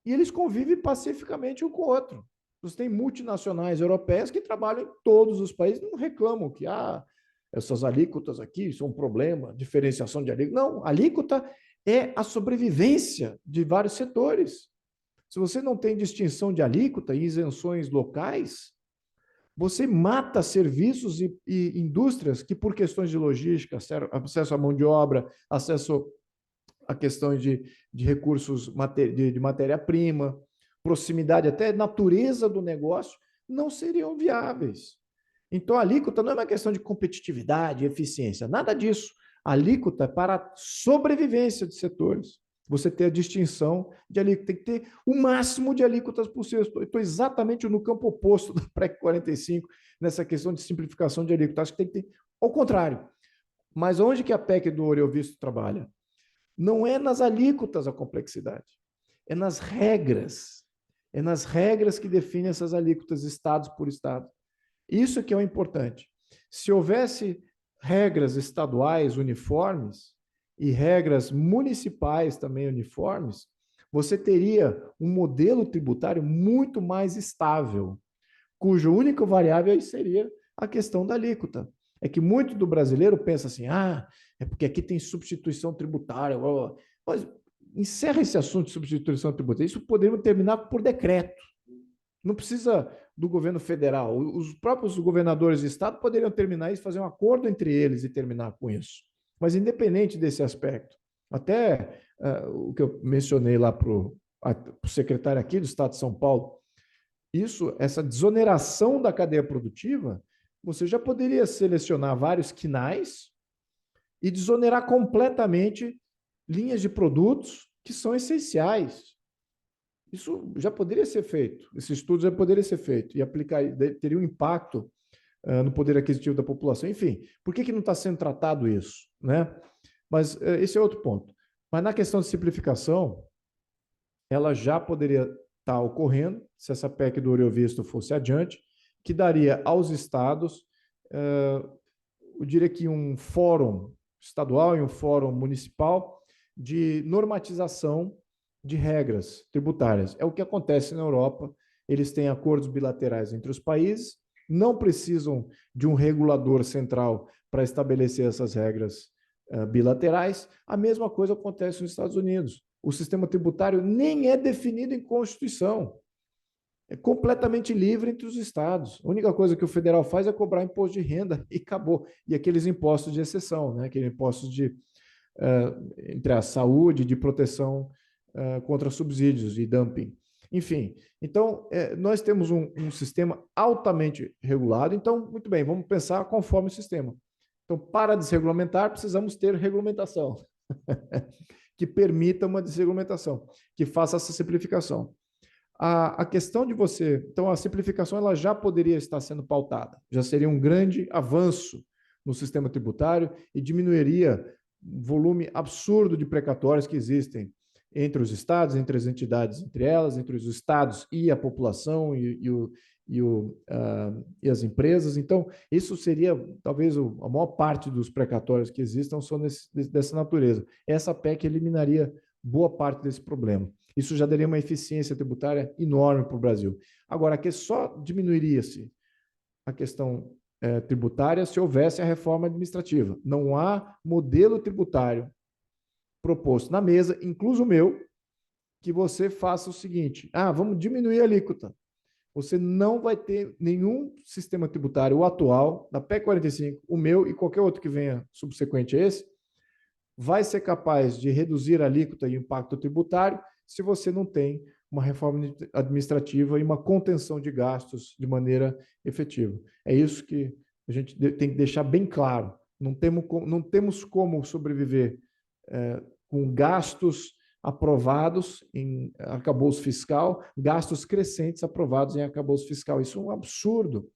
e eles convivem pacificamente um com o outro. Você tem multinacionais europeias que trabalham em todos os países, não reclamam que essas alíquotas aqui são um problema, diferenciação de alíquota. Não, alíquota é a sobrevivência de vários setores. Se você não tem distinção de alíquota e isenções locais, você mata serviços e indústrias que, por questões de logística, acesso à mão de obra, acesso a questões de recursos de matéria-prima, proximidade, até natureza do negócio, não seriam viáveis. Então, a alíquota não é uma questão de competitividade, eficiência, nada disso. A alíquota é para a sobrevivência de setores. Você ter a distinção de alíquota, tem que ter o máximo de alíquotas possível. Estou exatamente no campo oposto da PEC 45, nessa questão de simplificação de alíquota. Acho que tem que ter ao contrário. Mas onde que a PEC do Oriovisto trabalha? Não é nas alíquotas a complexidade, é nas regras. É nas regras que definem essas alíquotas, estados por estado. Isso que é o importante. Se houvesse regras estaduais uniformes e regras municipais também uniformes, você teria um modelo tributário muito mais estável, cuja única variável seria a questão da alíquota. É que muito do brasileiro pensa assim, é porque aqui tem substituição tributária. Mas encerra esse assunto de substituição tributária. Isso poderíamos terminar por decreto. Não precisa do governo federal. Os próprios governadores de estado poderiam terminar isso, fazer um acordo entre eles e terminar com isso. Mas independente desse aspecto, até o que eu mencionei lá para o secretário aqui do estado de São Paulo, essa desoneração da cadeia produtiva, você já poderia selecionar vários quinais e desonerar completamente linhas de produtos que são essenciais. Isso já poderia ser feito, esse estudo já poderia ser feito e teria um impacto no poder aquisitivo da população. Enfim, por que não está sendo tratado isso, né? Mas esse é outro ponto. Mas na questão de simplificação, ela já poderia estar ocorrendo, se essa PEC do Oriovisto fosse adiante, que daria aos estados, eu diria que um fórum estadual e um fórum municipal de normatização de regras tributárias. É o que acontece na Europa. Eles têm acordos bilaterais entre os países, não precisam de um regulador central para estabelecer essas regras bilaterais. A mesma coisa acontece nos Estados Unidos. O sistema tributário nem é definido em Constituição. É completamente livre entre os estados. A única coisa que o federal faz é cobrar imposto de renda e acabou. E aqueles impostos de exceção, né? Aqueles impostos entre a saúde, de proteção contra subsídios e dumping. Enfim, então, nós temos um sistema altamente regulado. Então, muito bem, vamos pensar conforme o sistema. Então, para desregulamentar, precisamos ter regulamentação que permita uma desregulamentação, que faça essa simplificação. A questão de você... Então, a simplificação ela já poderia estar sendo pautada, já seria um grande avanço no sistema tributário e diminuiria o volume absurdo de precatórios que existem entre os estados, entre as entidades, entre elas, entre os estados e a população e as empresas. Então, isso seria, talvez, a maior parte dos precatórios que existam são dessa natureza. Essa PEC eliminaria boa parte desse problema. Isso já daria uma eficiência tributária enorme para o Brasil. Agora, que só diminuiria-se a questão tributária se houvesse a reforma administrativa. Não há modelo tributário proposto na mesa, incluso o meu, que você faça o seguinte: vamos diminuir a alíquota. Você não vai ter nenhum sistema tributário, o atual, da PEC 45, o meu e qualquer outro que venha subsequente a esse, vai ser capaz de reduzir a alíquota e o impacto tributário se você não tem uma reforma administrativa e uma contenção de gastos de maneira efetiva. É isso que a gente tem que deixar bem claro. Não temos como sobreviver com gastos aprovados em arcabouço fiscal, gastos crescentes aprovados em arcabouço fiscal. Isso é um absurdo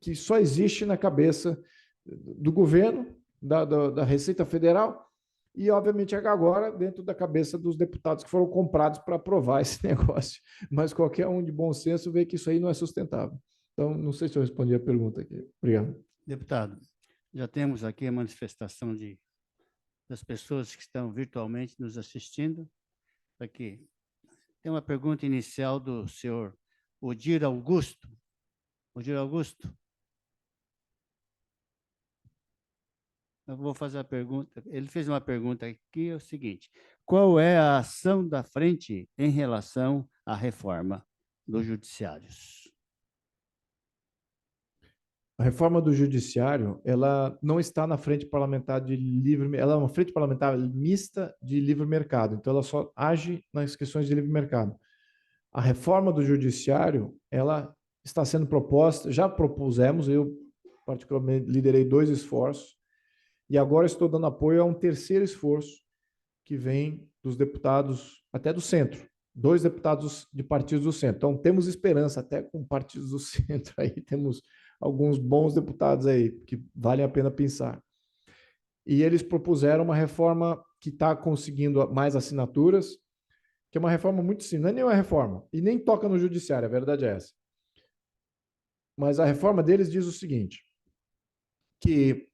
que só existe na cabeça do governo, da Receita Federal e, obviamente, agora dentro da cabeça dos deputados que foram comprados para aprovar esse negócio. Mas qualquer um de bom senso vê que isso aí não é sustentável. Então, não sei se eu respondi a pergunta aqui. Obrigado. Deputado, já temos aqui a manifestação das pessoas que estão virtualmente nos assistindo. Aqui tem uma pergunta inicial do senhor Odir Augusto. Odir Augusto? Eu vou fazer a pergunta. Ele fez uma pergunta aqui, é o seguinte: qual é a ação da frente em relação à reforma dos judiciários? A reforma do judiciário, ela não está na frente parlamentar de livre, ela é uma frente parlamentar mista de livre mercado, então ela só age nas questões de livre mercado. A reforma do judiciário, ela está sendo proposta, já propusemos, eu particularmente liderei 2 esforços, e agora estou dando apoio a um terceiro esforço que vem dos deputados, até do centro, 2 deputados de partidos do centro. Então, temos esperança até com partidos do centro, aí temos alguns bons deputados aí, que valem a pena pensar. E eles propuseram uma reforma que está conseguindo mais assinaturas, que é uma reforma muito simples, não é nenhuma reforma, e nem toca no judiciário, a verdade é essa. Mas a reforma deles diz o seguinte, que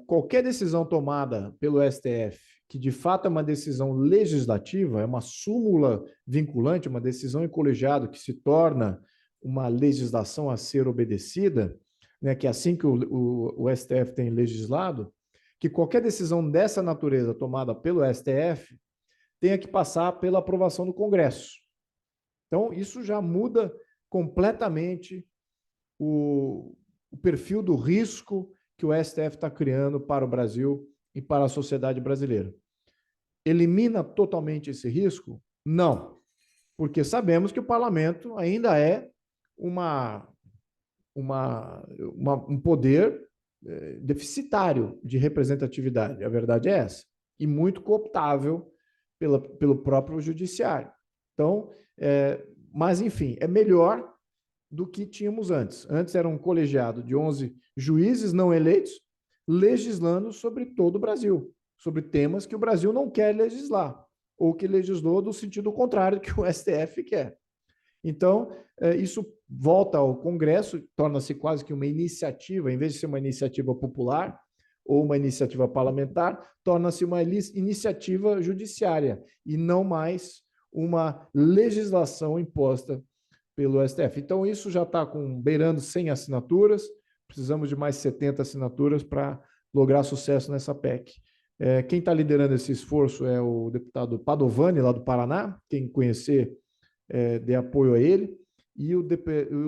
qualquer decisão tomada pelo STF, que de fato é uma decisão legislativa, é uma súmula vinculante, uma decisão em colegiado que se torna uma legislação a ser obedecida, né, que é assim que o STF tem legislado, que qualquer decisão dessa natureza tomada pelo STF tenha que passar pela aprovação do Congresso. Então, isso já muda completamente o perfil do risco que o STF está criando para o Brasil e para a sociedade brasileira. Elimina totalmente esse risco? Não, porque sabemos que o parlamento ainda é um poder deficitário de representatividade, a verdade é essa, e muito cooptável pelo próprio judiciário. Então, mas enfim, é melhor do que tínhamos antes. Antes era um colegiado de 11 juízes não eleitos legislando sobre todo o Brasil, sobre temas que o Brasil não quer legislar, ou que legislou do sentido contrário que o STF quer. Então, isso volta ao Congresso, torna-se quase que uma iniciativa, em vez de ser uma iniciativa popular ou uma iniciativa parlamentar, torna-se uma iniciativa judiciária e não mais uma legislação imposta pelo STF. Então, isso já está beirando 100 assinaturas, precisamos de mais 70 assinaturas para lograr sucesso nessa PEC. Quem está liderando esse esforço é o deputado Padovani, lá do Paraná, quem conhecer, dê apoio a ele, e o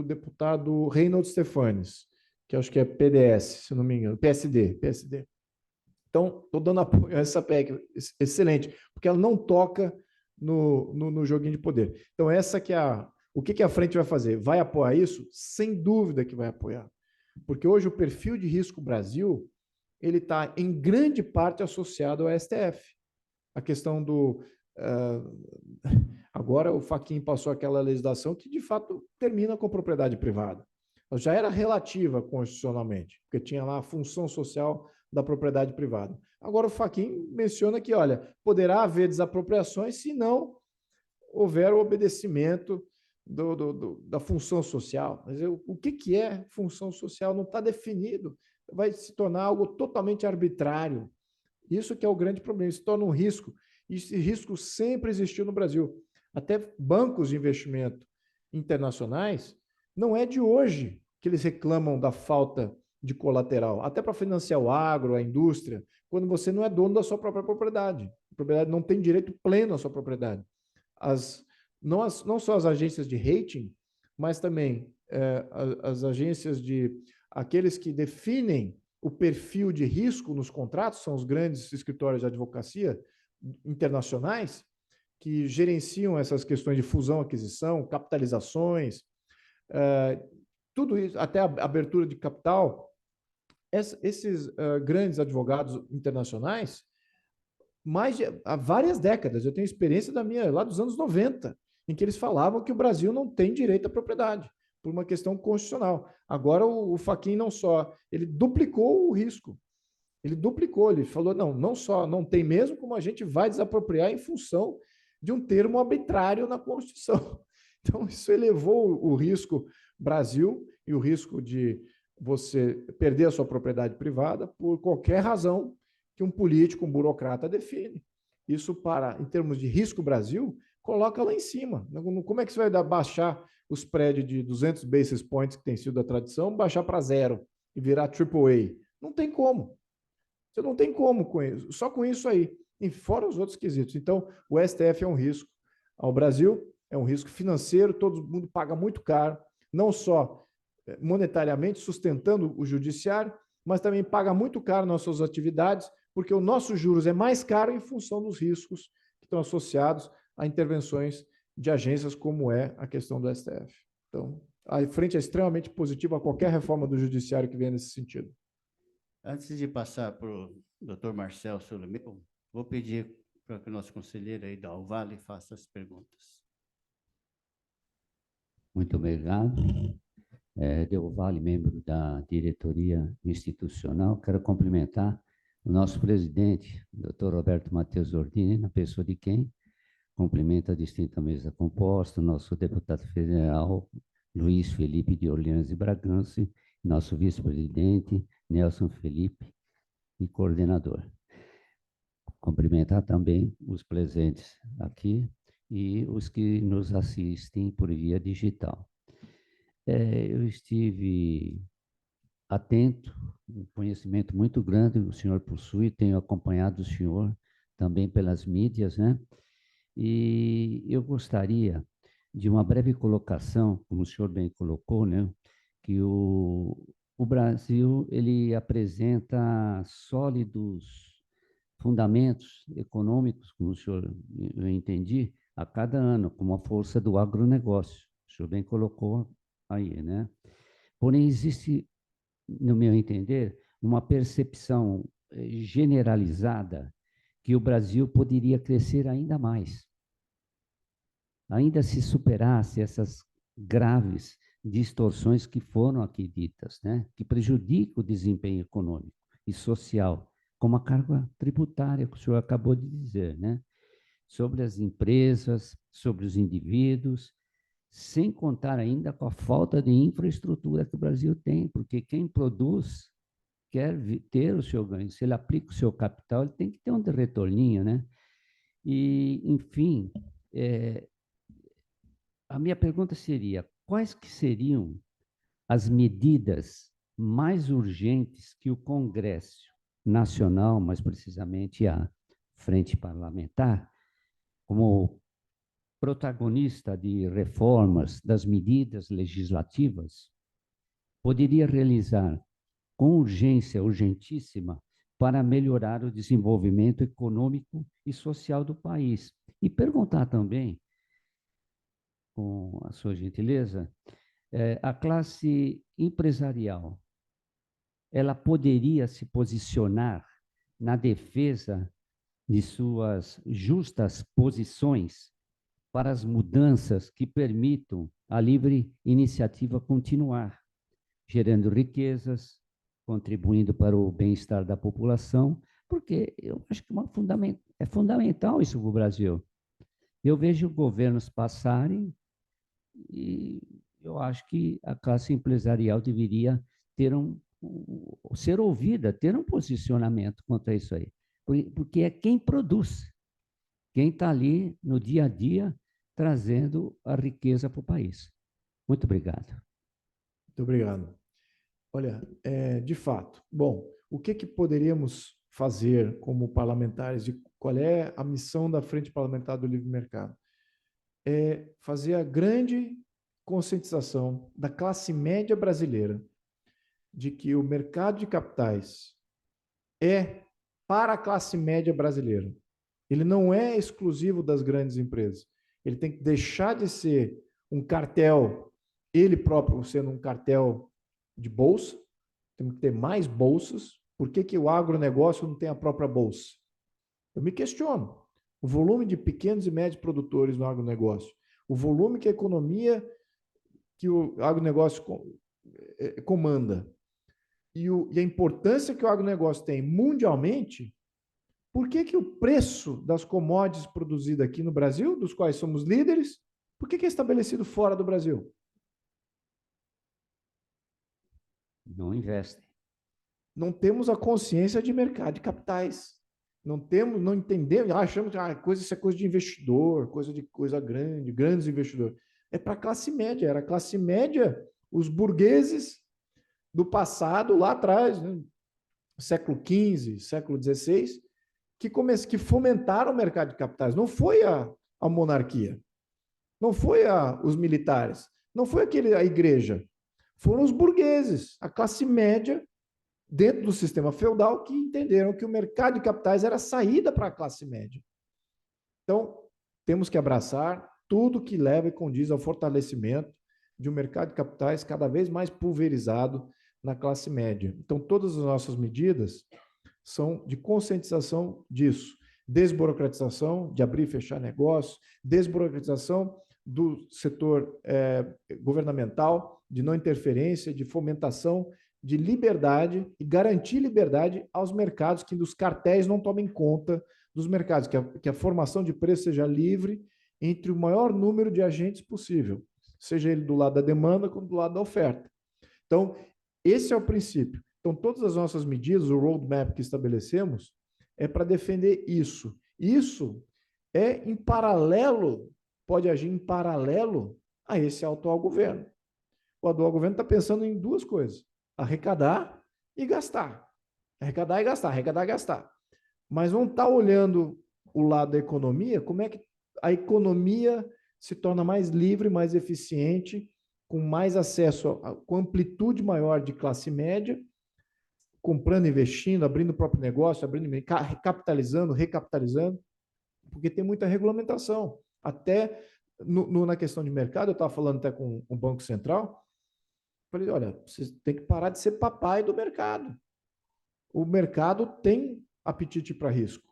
deputado Reinaldo Stefanes, que acho que é PDS, se não me engano, PSD. Então, estou dando apoio a essa PEC, excelente, porque ela não toca no joguinho de poder. Então, essa que é o que a frente vai fazer? Vai apoiar isso? Sem dúvida que vai apoiar. Porque hoje o perfil de risco Brasil, ele está em grande parte associado ao STF. A questão do... agora o Fachin passou aquela legislação que, de fato, termina com a propriedade privada. Ela já era relativa constitucionalmente, porque tinha lá a função social da propriedade privada. Agora, o Fachin menciona que, olha, poderá haver desapropriações se não houver o obedecimento da função social. Mas o que é função social não está definido. Vai se tornar algo totalmente arbitrário. Isso que é o grande problema, isso se torna um risco. E esse risco sempre existiu no Brasil. Até bancos de investimento internacionais, não é de hoje que eles reclamam da falta de colateral, até para financiar o agro, a indústria, quando você não é dono da sua própria propriedade. A propriedade não tem direito pleno à sua propriedade. Não só as agências de rating, mas também as agências aqueles que definem o perfil de risco nos contratos, são os grandes escritórios de advocacia internacionais, que gerenciam essas questões de fusão, aquisição, capitalizações, tudo isso, até a abertura de capital. Esses grandes advogados internacionais, há várias décadas, eu tenho experiência lá dos anos 90, em que eles falavam que o Brasil não tem direito à propriedade, por uma questão constitucional. Agora, o Fachin ele duplicou o risco. Ele falou, não só não tem mesmo, como a gente vai desapropriar em função de um termo arbitrário na Constituição. Então, isso elevou o risco Brasil e o risco de você perder a sua propriedade privada por qualquer razão que um político, um burocrata define. Isso, em termos de risco Brasil, coloca lá em cima. Como é que você vai baixar os prédios de 200 basis points, que tem sido a tradição, baixar para 0 e virar AAA? Não tem como. Você não tem como com isso, só com isso aí, e fora os outros quesitos. Então, o STF é um risco ao Brasil, é um risco financeiro, todo mundo paga muito caro, não só monetariamente, sustentando o judiciário, mas também paga muito caro nas suas atividades, porque o nosso juros é mais caro em função dos riscos que estão associados a intervenções de agências, como é a questão do STF. Então, a frente é extremamente positiva a qualquer reforma do judiciário que venha nesse sentido. Antes de passar para o doutor Marcel Solomeu, vou pedir para que o nosso conselheiro aí da Alvale faça as perguntas. Muito obrigado. Del Valle, membro da diretoria institucional. Quero cumprimentar o nosso presidente, doutor Roberto Matheus Ordini, na pessoa de quem cumprimento a distinta mesa composta, nosso deputado federal, Luiz Felipe de Orleans e Bragança, nosso vice-presidente, Nelson Felipe, e coordenador. Cumprimentar também os presentes aqui e os que nos assistem por via digital. Eu estive atento, um conhecimento muito grande o senhor possui, tenho acompanhado o senhor também pelas mídias, né? E eu gostaria de uma breve colocação, como o senhor bem colocou, né? Que o Brasil ele apresenta sólidos fundamentos econômicos, como o senhor eu entendi, a cada ano, como a força do agronegócio. O senhor bem colocou aí, né? Porém, existe, no meu entender, uma percepção generalizada que o Brasil poderia crescer ainda mais, ainda se superasse essas graves distorções que foram aqui ditas, né? Que prejudicam o desempenho econômico e social, como a carga tributária que o senhor acabou de dizer, né? Sobre as empresas, sobre os indivíduos, sem contar ainda com a falta de infraestrutura que o Brasil tem, porque quem produz quer ter o seu ganho. Se ele aplica o seu capital, ele tem que ter um retorninho, né? E, enfim, a minha pergunta seria, quais que seriam as medidas mais urgentes que o Congresso Nacional, mais precisamente a Frente Parlamentar, como protagonista de reformas das medidas legislativas, poderia realizar com urgência, urgentíssima, para melhorar o desenvolvimento econômico e social do país. E perguntar também, com a sua gentileza, a classe empresarial, ela poderia se posicionar na defesa de suas justas posições para as mudanças que permitam a livre iniciativa continuar, gerando riquezas, contribuindo para o bem-estar da população, Porque eu acho que é fundamental isso para o Brasil. Eu vejo governos passarem e eu acho que a classe empresarial deveria ter ser ouvida, ter um posicionamento contra isso aí. Porque é quem produz, quem está ali no dia a dia trazendo a riqueza para o país. Muito obrigado. Muito obrigado. Olha, de fato, bom, o que poderíamos fazer como parlamentares e qual é a missão da Frente Parlamentar do Livre Mercado? É fazer a grande conscientização da classe média brasileira de que o mercado de capitais é para a classe média brasileira. Ele não é exclusivo das grandes empresas. Ele tem que deixar de ser um cartel, ele próprio sendo um cartel de bolsa, temos que ter mais bolsas. Por que o agronegócio não tem a própria bolsa? Eu me questiono. O volume de pequenos e médios produtores no agronegócio, o volume que a economia, que o agronegócio comanda, e a importância que o agronegócio tem mundialmente, por que o preço das commodities produzidas aqui no Brasil, dos quais somos líderes, por que é estabelecido fora do Brasil? Não investem. Não temos a consciência de mercado de capitais. Não entendemos, achamos que isso é coisa de investidor, coisa grande, grandes investidores. É para a classe média, era a classe média, os burgueses do passado, lá atrás, né? Século XV, século XVI, que fomentaram o mercado de capitais. Não foi a monarquia, não foi os militares, não foi a igreja, foram os burgueses, a classe média, dentro do sistema feudal, que entenderam que o mercado de capitais era a saída para a classe média. Então, temos que abraçar tudo que leva e condiz ao fortalecimento de um mercado de capitais cada vez mais pulverizado na classe média. Então, todas as nossas medidas são de conscientização disso. Desburocratização, de abrir e fechar negócios, desburocratização do setor governamental, de não interferência, de fomentação de liberdade e garantir liberdade aos mercados, que os cartéis não tomem conta dos mercados, que a formação de preço seja livre entre o maior número de agentes possível, seja ele do lado da demanda como do lado da oferta. Então, esse é o princípio. Então, todas as nossas medidas, o roadmap que estabelecemos, é para defender isso. Isso é em paralelo, pode agir em paralelo a esse atual governo. O atual governo está pensando em duas coisas: arrecadar e gastar. Arrecadar e gastar, arrecadar e gastar. Mas vão estar olhando o lado da economia, como é que a economia se torna mais livre, mais eficiente, com mais acesso, com amplitude maior de classe média, comprando, investindo, abrindo o próprio negócio, capitalizando, recapitalizando, porque tem muita regulamentação. Até na questão de mercado, eu estava falando até com o Banco Central, falei, olha, vocês têm que parar de ser papai do mercado. O mercado tem apetite para risco.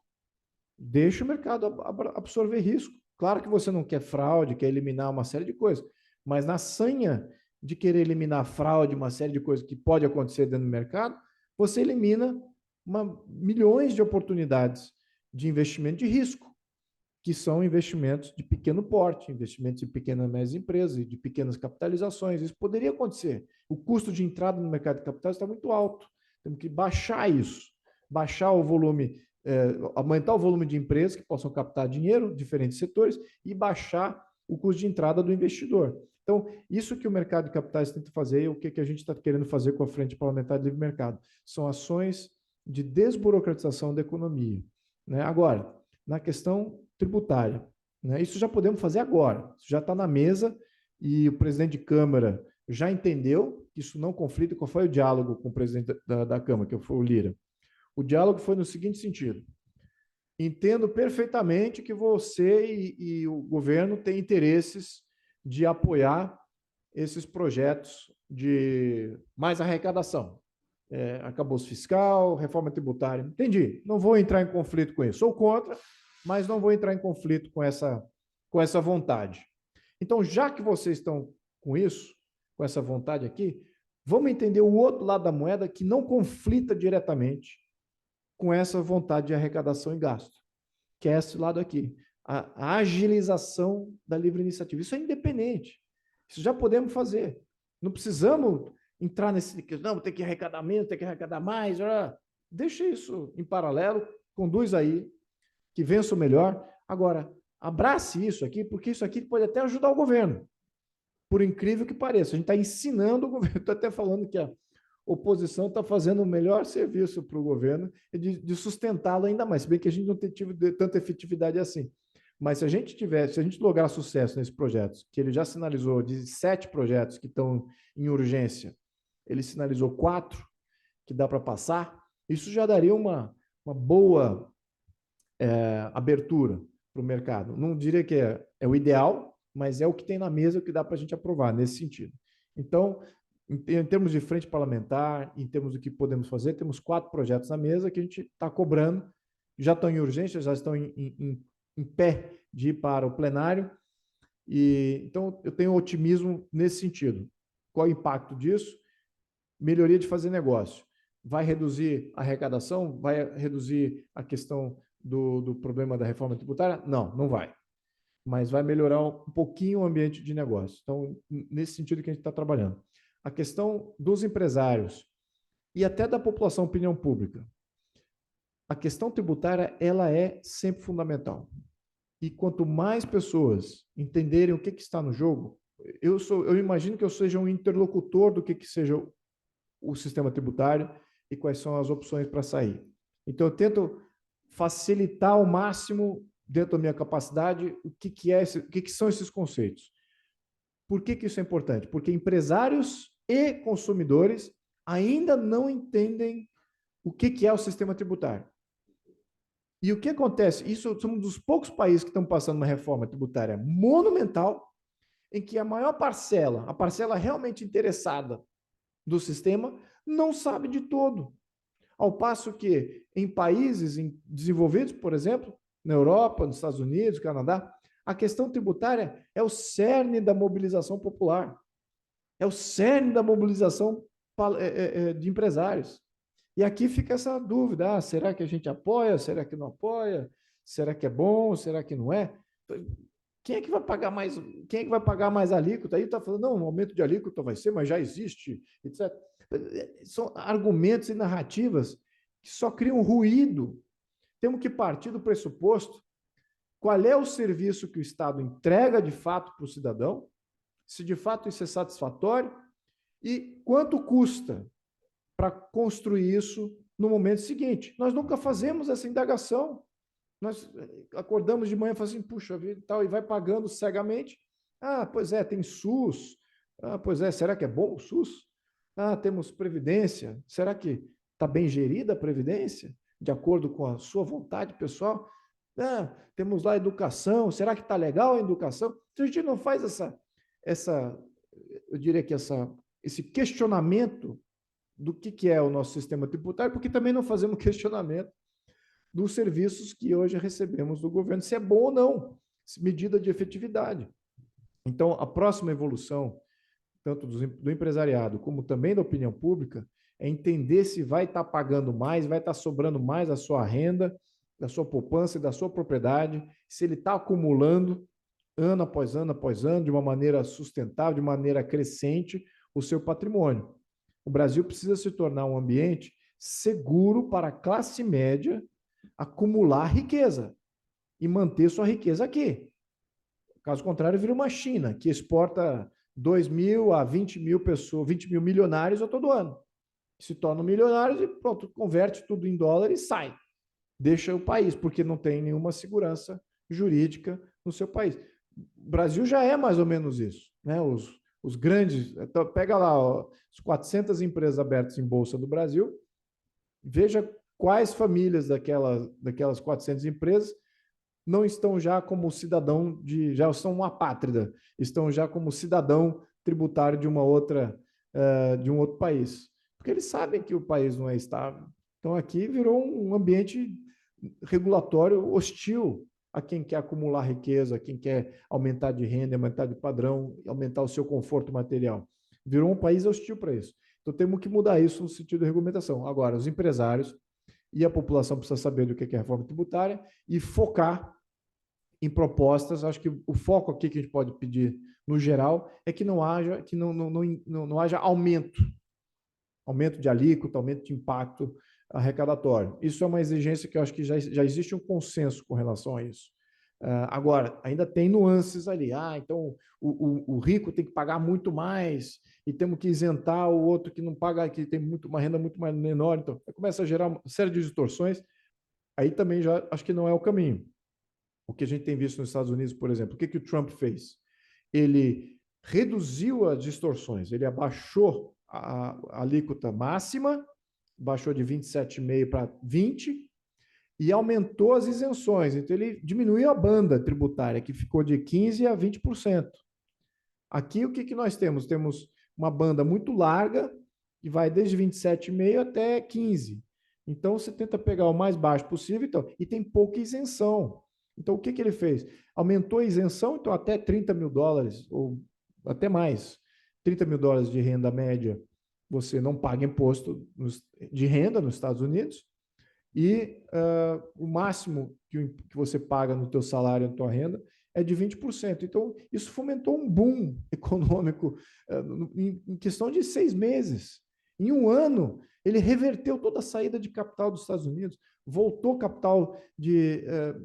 Deixa o mercado absorver risco. Claro que você não quer fraude, quer eliminar uma série de coisas, mas na sanha de querer eliminar fraude, uma série de coisas que pode acontecer dentro do mercado, você elimina milhões de oportunidades de investimento de risco, que são investimentos de pequeno porte, investimentos em pequenas e médias empresas, de pequenas capitalizações. Isso poderia acontecer. O custo de entrada no mercado de capitais está muito alto. Temos que baixar isso, baixar o volume, aumentar o volume de empresas que possam captar dinheiro em diferentes setores e baixar o custo de entrada do investidor. Então, isso que o mercado de capitais tenta fazer e o que a gente está querendo fazer com a Frente Parlamentar de Livre Mercado. São ações de desburocratização da economia. Né? Agora, na questão tributária, né? Isso já podemos fazer agora, isso já está na mesa e o presidente de Câmara já entendeu que isso não conflita. Qual foi o diálogo com o presidente da Câmara, que foi o Lira? O diálogo foi no seguinte sentido: entendo perfeitamente que você e o governo têm interesses de apoiar esses projetos de mais arrecadação, arcabouço fiscal, reforma tributária. Entendi, não vou entrar em conflito com isso. Sou contra, mas não vou entrar em conflito com essa vontade. Então, já que vocês estão com isso, com essa vontade aqui, vamos entender o outro lado da moeda que não conflita diretamente com essa vontade de arrecadação e gasto, que é esse lado aqui, a agilização da livre iniciativa. Isso é independente. Isso já podemos fazer. Não precisamos entrar nesse... Não, tem que arrecadar menos, tem que arrecadar mais. Deixa isso em paralelo, conduz aí, que vença o melhor. Agora, abrace isso aqui, porque isso aqui pode até ajudar o governo, por incrível que pareça. A gente está ensinando o governo. Estou até falando que a oposição está fazendo o melhor serviço para o governo e de sustentá-lo ainda mais, se bem que a gente não teve tanta efetividade assim. Mas se a gente lograr sucesso nesses projetos, que ele já sinalizou de 7 projetos que estão em urgência, ele sinalizou 4 que dá para passar, isso já daria uma boa abertura para o mercado. Não diria que é o ideal, mas é o que tem na mesa, o que dá para a gente aprovar nesse sentido. Então, em termos de frente parlamentar, em termos do que podemos fazer, temos 4 projetos na mesa que a gente está cobrando, já estão em urgência, já estão em pé de ir para o plenário. Então, eu tenho otimismo nesse sentido. Qual é o impacto disso? Melhoria de fazer negócio. Vai reduzir a arrecadação? Vai reduzir a questão do problema da reforma tributária? Não, não vai. Mas vai melhorar um pouquinho o ambiente de negócio. Então, nesse sentido que a gente está trabalhando. A questão dos empresários e até da população, opinião pública. A questão tributária, ela é sempre fundamental. E quanto mais pessoas entenderem o que está no jogo, eu imagino que eu seja um interlocutor do que seja o sistema tributário e quais são as opções para sair. Então, eu tento facilitar ao máximo, dentro da minha capacidade, o que são esses conceitos. Por que isso é importante? Porque empresários e consumidores ainda não entendem o que é o sistema tributário. E o que acontece? Isso somos um dos poucos países que estão passando uma reforma tributária monumental, em que a maior parcela, a parcela realmente interessada do sistema, não sabe de todo. Ao passo que em países desenvolvidos, por exemplo, na Europa, nos Estados Unidos, Canadá, a questão tributária é o cerne da mobilização popular, é o cerne da mobilização de empresários. E aqui fica essa dúvida, será que a gente apoia, será que não apoia, será que é bom, será que não é? Quem é que vai pagar mais? Quem é que vai pagar mais alíquota? Aí está falando, não, o aumento de alíquota vai ser, mas já existe, etc. São argumentos e narrativas que só criam ruído. Temos que partir do pressuposto qual é o serviço que o Estado entrega de fato para o cidadão, se de fato isso é satisfatório e quanto custa para construir isso no momento seguinte. Nós nunca fazemos essa indagação. Nós acordamos de manhã e falamos assim, puxa vida e tal, e vai pagando cegamente. Pois é, tem SUS. Pois é, será que é bom o SUS? Temos Previdência. Será que está bem gerida a Previdência? De acordo com a sua vontade pessoal? Temos lá a educação. Será que está legal a educação? Se a gente não faz eu diria que esse questionamento do que é o nosso sistema tributário, porque também não fazemos questionamento dos serviços que hoje recebemos do governo, se é bom ou não, medida de efetividade. Então, a próxima evolução, tanto do empresariado como também da opinião pública, é entender se vai estar pagando mais, vai estar sobrando mais a sua renda, da sua poupança e da sua propriedade, se ele está acumulando ano após ano, de uma maneira sustentável, de maneira crescente, o seu patrimônio. O Brasil precisa se tornar um ambiente seguro para a classe média acumular riqueza e manter sua riqueza aqui. Caso contrário, vira uma China que exporta 2.000 a 20 mil pessoas, 20 mil milionários a todo ano. Se tornam milionários e pronto, converte tudo em dólar e sai. Deixa o país, porque não tem nenhuma segurança jurídica no seu país. O Brasil já é mais ou menos isso, né? Os grandes, então pega lá as 400 empresas abertas em bolsa do Brasil, veja quais famílias daquelas 400 empresas não estão já como cidadão já são uma apátrida, estão já como cidadão tributário de um outro país, porque eles sabem que o país não é estável. Então aqui virou um ambiente regulatório hostil a quem quer acumular riqueza, a quem quer aumentar de renda, aumentar de padrão, aumentar o seu conforto material. Virou um país hostil para isso. Então, temos que mudar isso no sentido de regulamentação. Agora, os empresários e a população precisa saber do que é reforma tributária e focar em propostas. Acho que o foco aqui que a gente pode pedir, no geral, é que não haja aumento de alíquota, aumento de impacto arrecadatório. Isso é uma exigência que eu acho que já existe um consenso com relação a isso. Agora, ainda tem nuances ali. Então o rico tem que pagar muito mais e temos que isentar o outro que não paga, que tem uma renda muito mais menor. Então, começa a gerar uma série de distorções. Aí também já acho que não é o caminho. O que a gente tem visto nos Estados Unidos, por exemplo, o que o Trump fez? Ele reduziu as distorções, ele abaixou a alíquota máxima, baixou de 27,5% para 20%, e aumentou as isenções. Então, ele diminuiu a banda tributária, que ficou de 15% a 20%. Aqui, o que nós temos? Temos uma banda muito larga, que vai desde 27,5% até 15%. Então, você tenta pegar o mais baixo possível, então, e tem pouca isenção. Então, o que ele fez? Aumentou a isenção, então, até $30 mil, ou até mais. $30 mil de renda média, você não paga imposto de renda nos Estados Unidos, e o máximo que você paga no teu salário, na tua renda, é de 20%. Então, isso fomentou um boom econômico em questão de 6 meses. Em um ano, ele reverteu toda a saída de capital dos Estados Unidos, voltou capital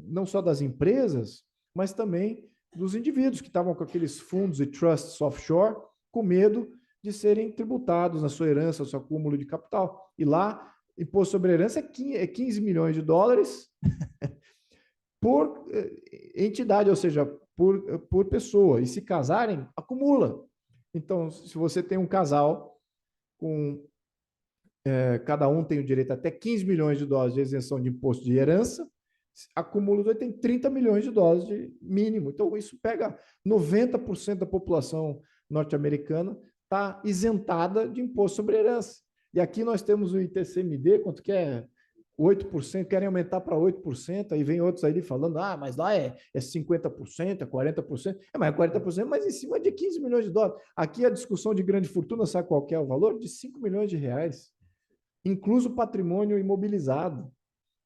não só das empresas, mas também dos indivíduos que estavam com aqueles fundos e trusts offshore, com medo de serem tributados na sua herança, no seu acúmulo de capital. E lá, imposto sobre herança é $15 milhões por entidade, ou seja, por pessoa. E se casarem, acumula. Então, se você tem um casal com cada um tem o direito a até $15 milhões de isenção de imposto de herança, acumula tem $30 milhões de mínimo. Então, isso pega 90% da população norte-americana está isentada de imposto sobre herança. E aqui nós temos o ITCMD, quanto que é? 8%, querem aumentar para 8%, aí vem outros aí falando, mas lá é 50%, é 40%, mas é 40%, mas em cima de $15 milhões. Aqui a discussão de grande fortuna, sabe qual que é o valor? De R$5 milhões, incluso patrimônio imobilizado.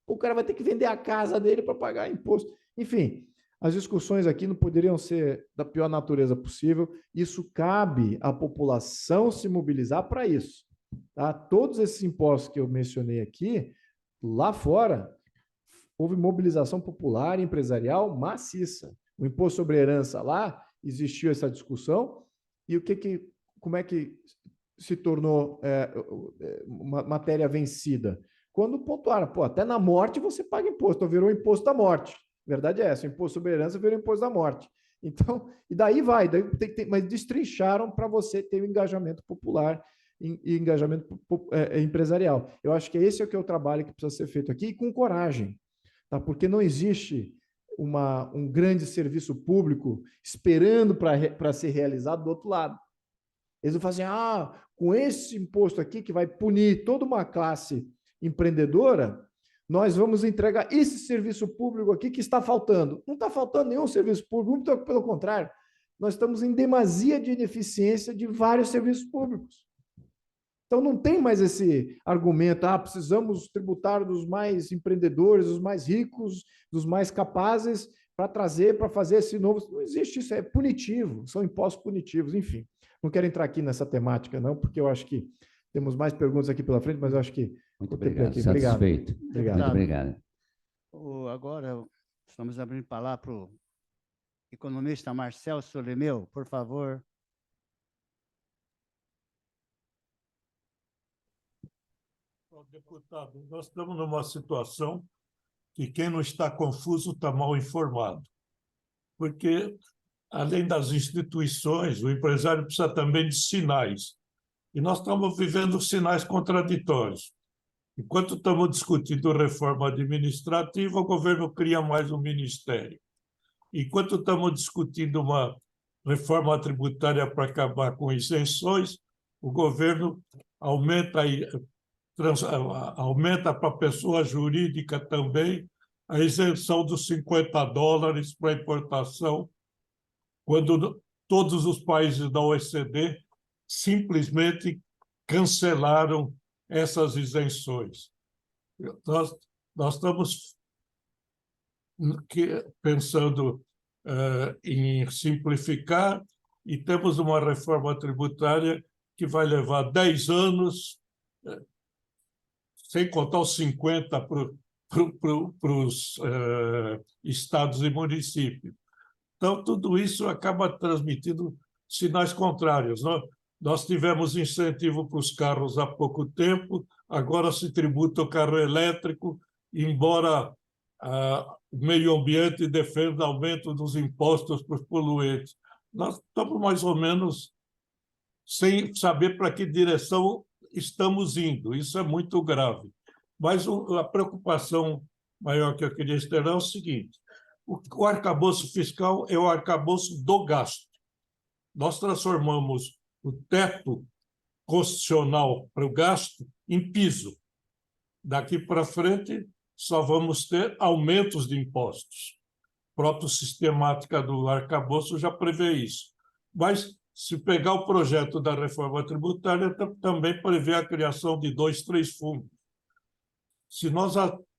O cara vai ter que vender a casa dele para pagar imposto. Enfim, as discussões aqui não poderiam ser da pior natureza possível. Isso cabe à população se mobilizar para isso. Tá? Todos esses impostos que eu mencionei aqui, lá fora, houve mobilização popular e empresarial maciça. O imposto sobre herança lá, existiu essa discussão, e como é que se tornou uma matéria vencida? Quando pontuaram, até na morte você paga imposto, então virou imposto da morte. A verdade é essa, o imposto sobre herança virou imposto da morte. Então, e daí vai, mas destrincharam para você ter um engajamento popular e engajamento empresarial. Eu acho que esse é o trabalho que precisa ser feito aqui, e com coragem, tá? Porque não existe um grande serviço público esperando para ser realizado do outro lado. Eles vão fazer, com esse imposto aqui que vai punir toda uma classe empreendedora, nós vamos entregar esse serviço público aqui que está faltando. Não está faltando nenhum serviço público, muito pelo contrário. Nós estamos em demasia de ineficiência de vários serviços públicos. Então, não tem mais esse argumento, precisamos tributar dos mais empreendedores, dos mais ricos, dos mais capazes, para fazer esse novo... Não existe isso, é punitivo, são impostos punitivos, enfim. Não quero entrar aqui nessa temática, não, porque eu acho que temos mais perguntas aqui pela frente, mas eu acho que... Muito obrigado, satisfeito. Obrigado. Muito obrigado. Agora, estamos abrindo palavra para o economista Marcel Solimeu, por favor. Deputado, nós estamos numa situação que quem não está confuso está mal informado, porque, além das instituições, o empresário precisa também de sinais, e nós estamos vivendo sinais contraditórios. Enquanto estamos discutindo reforma administrativa, o governo cria mais um ministério. Enquanto estamos discutindo uma reforma tributária para acabar com isenções, o governo aumenta para a pessoa jurídica também a isenção dos $50 para importação, quando todos os países da OECD simplesmente cancelaram essas isenções. Nós estamos pensando em simplificar e temos uma reforma tributária que vai levar 10 anos, sem contar os 50 para os estados e municípios. Então, tudo isso acaba transmitindo sinais contrários. Nós tivemos incentivo para os carros há pouco tempo, agora se tributa o carro elétrico, embora o meio ambiente defenda aumento dos impostos para os poluentes. Nós estamos mais ou menos sem saber para que direção estamos indo. Isso é muito grave. Mas a preocupação maior que eu queria externar é o seguinte: o arcabouço fiscal é o arcabouço do gasto. Nós transformamos o teto constitucional para o gasto em piso. Daqui para frente, só vamos ter aumentos de impostos. A própria sistemática do arcabouço já prevê isso. Mas, se pegar o projeto da reforma tributária, também prevê a criação de 2, 3 fundos. Se nós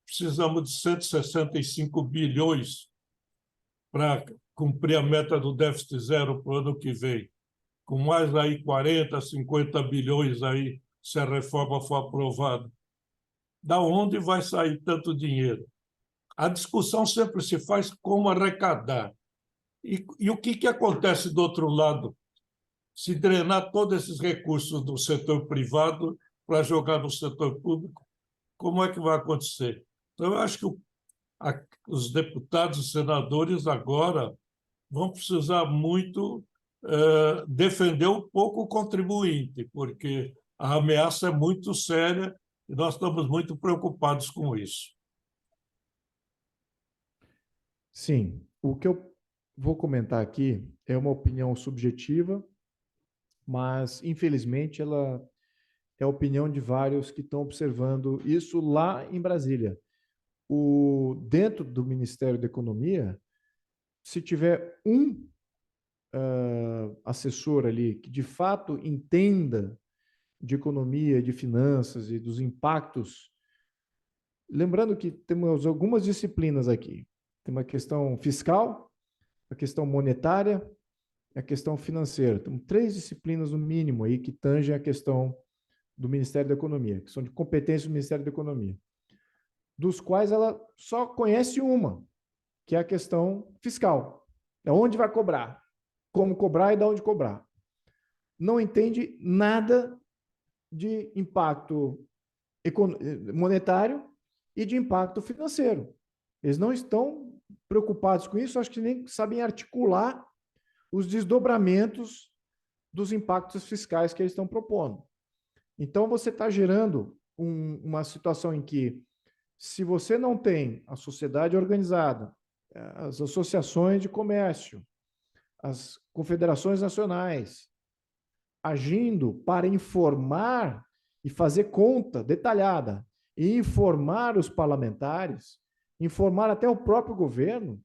precisamos de 165 bilhões para cumprir a meta do déficit zero para o ano que vem, com mais aí 40, 50 bilhões aí, se a reforma for aprovada, da onde vai sair tanto dinheiro? A discussão sempre se faz como arrecadar. E o que acontece do outro lado? Se drenar todos esses recursos do setor privado para jogar no setor público, como é que vai acontecer? Então, eu acho que os deputados e senadores agora vão precisar muito defender um pouco o contribuinte, porque a ameaça é muito séria e nós estamos muito preocupados com isso. Sim, o que eu vou comentar aqui é uma opinião subjetiva, mas, infelizmente, ela é a opinião de vários que estão observando isso lá em Brasília. Dentro do Ministério da Economia, se tiver um assessor ali que, de fato, entenda de economia, de finanças e dos impactos, lembrando que temos algumas disciplinas aqui. Tem uma questão fiscal, a questão monetária e a questão financeira. Tem 3 disciplinas, no mínimo, aí que tangem a questão do Ministério da Economia, que são de competência do Ministério da Economia, dos quais ela só conhece uma, que é a questão fiscal. É onde vai cobrar, como cobrar e de onde cobrar. Não entende nada de impacto monetário e de impacto financeiro. Eles não estão preocupados com isso, acho que nem sabem articular os desdobramentos dos impactos fiscais que eles estão propondo. Então, você está gerando uma situação em que, se você não tem a sociedade organizada, as associações de comércio, as confederações nacionais, agindo para informar e fazer conta detalhada, e informar os parlamentares, informar até o próprio governo,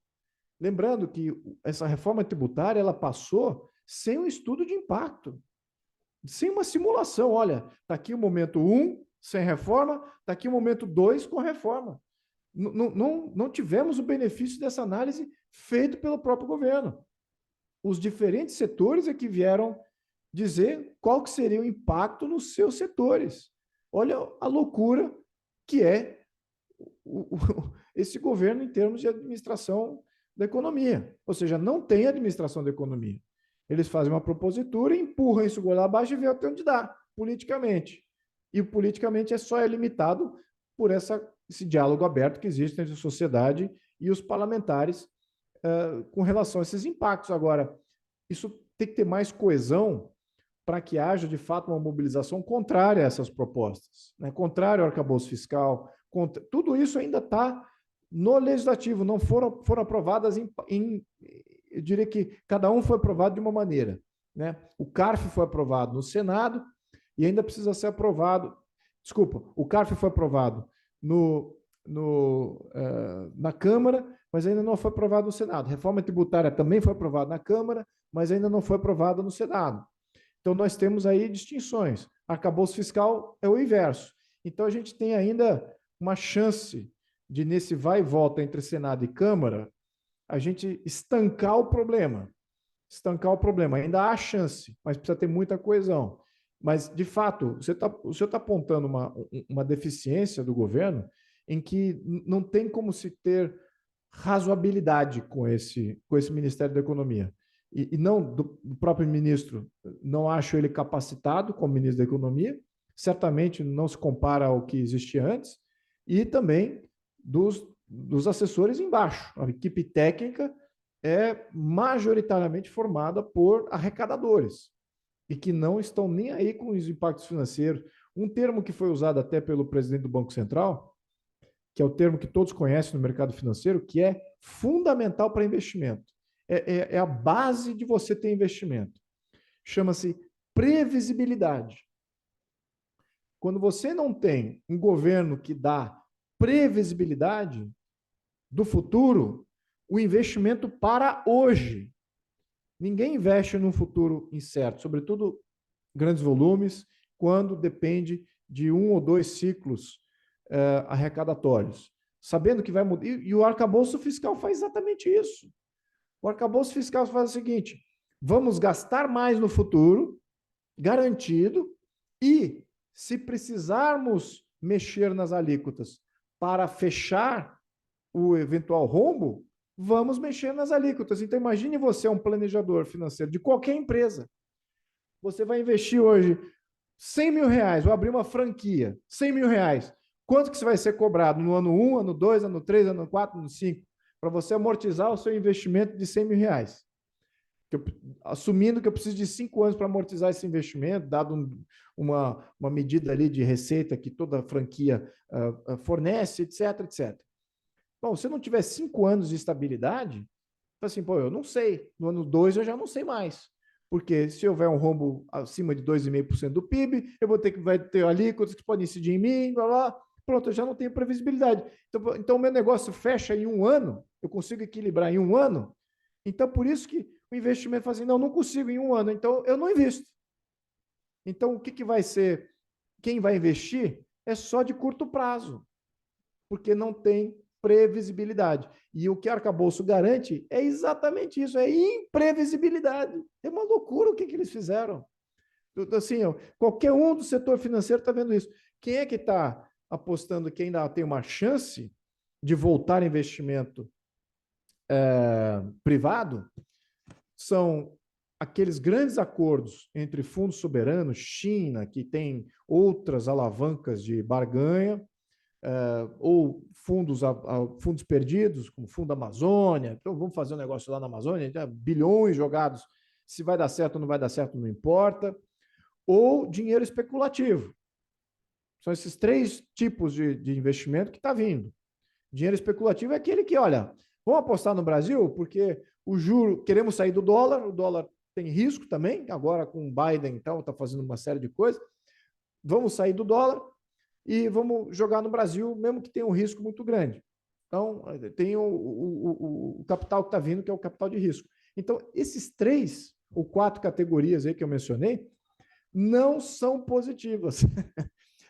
lembrando que essa reforma tributária ela passou sem um estudo de impacto, sem uma simulação. Olha, está aqui o momento 1 sem reforma, está aqui o momento 2 com reforma. Não tivemos o benefício dessa análise feita pelo próprio governo. Os diferentes setores é que vieram dizer qual que seria o impacto nos seus setores. Olha a loucura que é esse governo em termos de administração da economia. Ou seja, não tem administração da economia. Eles fazem uma propositura, empurram isso goela abaixo e vê até onde dá, politicamente. E politicamente é limitado por esse diálogo aberto que existe entre a sociedade e os parlamentares com relação a esses impactos. Agora, isso tem que ter mais coesão para que haja, de fato, uma mobilização contrária a essas propostas, né? Contrária ao arcabouço fiscal. Tudo isso ainda está no legislativo, não foram aprovadas eu diria que cada um foi aprovado de uma maneira, né? O CARF foi aprovado no Senado e ainda precisa ser aprovado. Desculpa, o CARF foi aprovado na Câmara, mas ainda não foi aprovado no Senado. A reforma tributária também foi aprovada na Câmara, mas ainda não foi aprovada no Senado. Então, nós temos aí distinções. Arcabouço fiscal é o inverso. Então, a gente tem ainda uma chance de, nesse vai e volta entre Senado e Câmara, a gente estancar o problema. Estancar o problema. Ainda há chance, mas precisa ter muita coesão. Mas, de fato, o senhor está apontando uma deficiência do governo em que não tem como se ter razoabilidade com esse Ministério da Economia. E não do próprio ministro, não acho ele capacitado como ministro da Economia, certamente não se compara ao que existia antes, e também dos assessores embaixo. A equipe técnica é majoritariamente formada por arrecadadores e que não estão nem aí com os impactos financeiros. Um termo que foi usado até pelo presidente do Banco Central, que é o termo que todos conhecem no mercado financeiro, que é fundamental para investimento. É a base de você ter investimento. Chama-se previsibilidade. Quando você não tem um governo que dá previsibilidade do futuro, o investimento para hoje. Ninguém investe num futuro incerto, sobretudo grandes volumes, quando depende de 1 ou 2 ciclos arrecadatórios, sabendo que vai mudar. E o arcabouço fiscal faz exatamente isso. O arcabouço fiscal faz o seguinte: vamos gastar mais no futuro, garantido, e se precisarmos mexer nas alíquotas para fechar o eventual rombo, vamos mexer nas alíquotas. Então, imagine você um planejador financeiro de qualquer empresa. Você vai investir hoje R$100 mil, vou abrir uma franquia, R$100 mil. Quanto que você vai ser cobrado no ano 1, ano 2, ano 3, ano 4, ano 5, para você amortizar o seu investimento de R$100 mil? Assumindo que eu preciso de 5 anos para amortizar esse investimento, dado uma medida ali de receita que toda franquia fornece, etc, etc. Bom, se eu não tiver 5 anos de estabilidade, assim, pô, eu não sei. No ano 2 eu já não sei mais. Porque se houver um rombo acima de 2,5% do PIB, vai ter alíquotas que podem incidir em mim, blá, blá. Pronto, eu já não tenho previsibilidade. Então, o meu negócio fecha em 1 ano, eu consigo equilibrar em 1 ano. Então, por isso que o investimento fala assim, não consigo em 1 ano, então eu não invisto. Então, o que vai ser? Quem vai investir é só de curto prazo, porque não tem previsibilidade. E o que o arcabouço garante é exatamente isso, é imprevisibilidade. É uma loucura o que eles fizeram. Assim, qualquer um do setor financeiro está vendo isso. Quem é que está apostando que ainda tem uma chance de voltar investimento privado? São aqueles grandes acordos entre fundos soberanos, China, que tem outras alavancas de barganha, ou fundos perdidos, como o Fundo Amazônia. Então, vamos fazer um negócio lá na Amazônia, bilhões jogados. Se vai dar certo ou não vai dar certo, não importa. Ou dinheiro especulativo. São esses 3 tipos de investimento que está vindo. Dinheiro especulativo é aquele que, olha, vamos apostar no Brasil, porque o juro, queremos sair do dólar, o dólar tem risco também, agora com o Biden, então, está fazendo uma série de coisas. Vamos sair do dólar e vamos jogar no Brasil, mesmo que tenha um risco muito grande. Então, tem o capital que está vindo, que é o capital de risco. Então, esses 3 ou 4 categorias aí que eu mencionei não são positivas.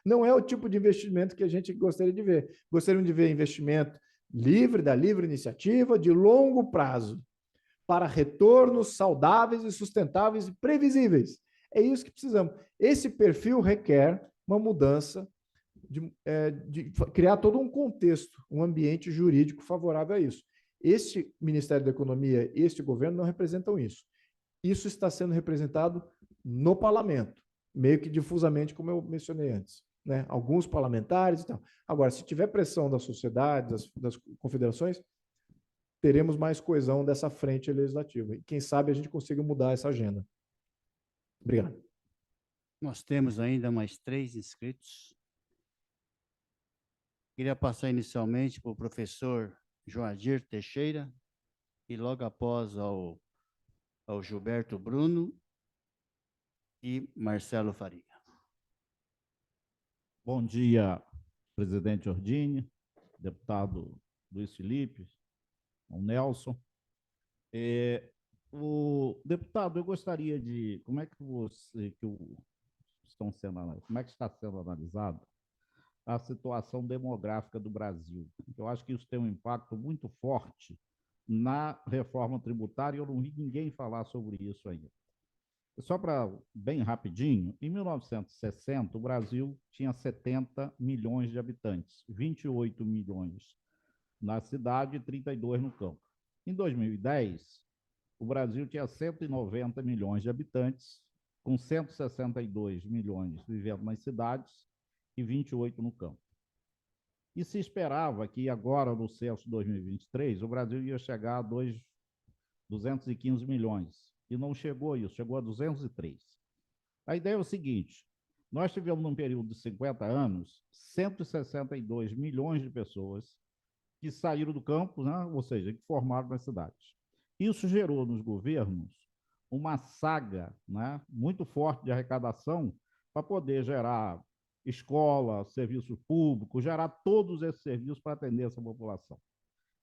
Não é o tipo de investimento que a gente gostaria de ver. Gostaríamos de ver investimento livre, da livre iniciativa, de longo prazo, para retornos saudáveis e sustentáveis e previsíveis. É isso que precisamos. Esse perfil requer uma mudança de criar todo um contexto, um ambiente jurídico favorável a isso. Este Ministério da Economia, este governo não representam isso. Isso está sendo representado no parlamento, meio que difusamente, como eu mencionei antes. Né? Alguns parlamentares e tal. Agora, se tiver pressão da sociedade, das confederações, teremos mais coesão dessa frente legislativa. E quem sabe a gente consiga mudar essa agenda. Obrigado. Nós temos ainda mais 3 inscritos. Queria passar inicialmente para o professor Joadir Teixeira e logo após ao Gilberto Bruno e Marcelo Faria. Bom dia, presidente Ordini, deputado Luiz Felipe, o Nelson. Deputado, eu gostaria de... Como é que está sendo analisado a situação demográfica do Brasil. Eu acho que isso tem um impacto muito forte na reforma tributária, e eu não vi ninguém falar sobre isso ainda. Só para, bem rapidinho, em 1960, o Brasil tinha 70 milhões de habitantes, 28 milhões na cidade e 32 no campo. Em 2010, o Brasil tinha 190 milhões de habitantes, com 162 milhões vivendo nas cidades e 28 no campo. E se esperava que agora, no censo 2023, o Brasil ia chegar a 215 milhões. E não chegou a isso, chegou a 203. A ideia é o seguinte: nós tivemos, num período de 50 anos, 162 milhões de pessoas que saíram do campo, né? Ou seja, que formaram nas cidades. Isso gerou nos governos uma saga, né, muito forte de arrecadação para poder gerar escola, serviços públicos, gerar todos esses serviços para atender essa população.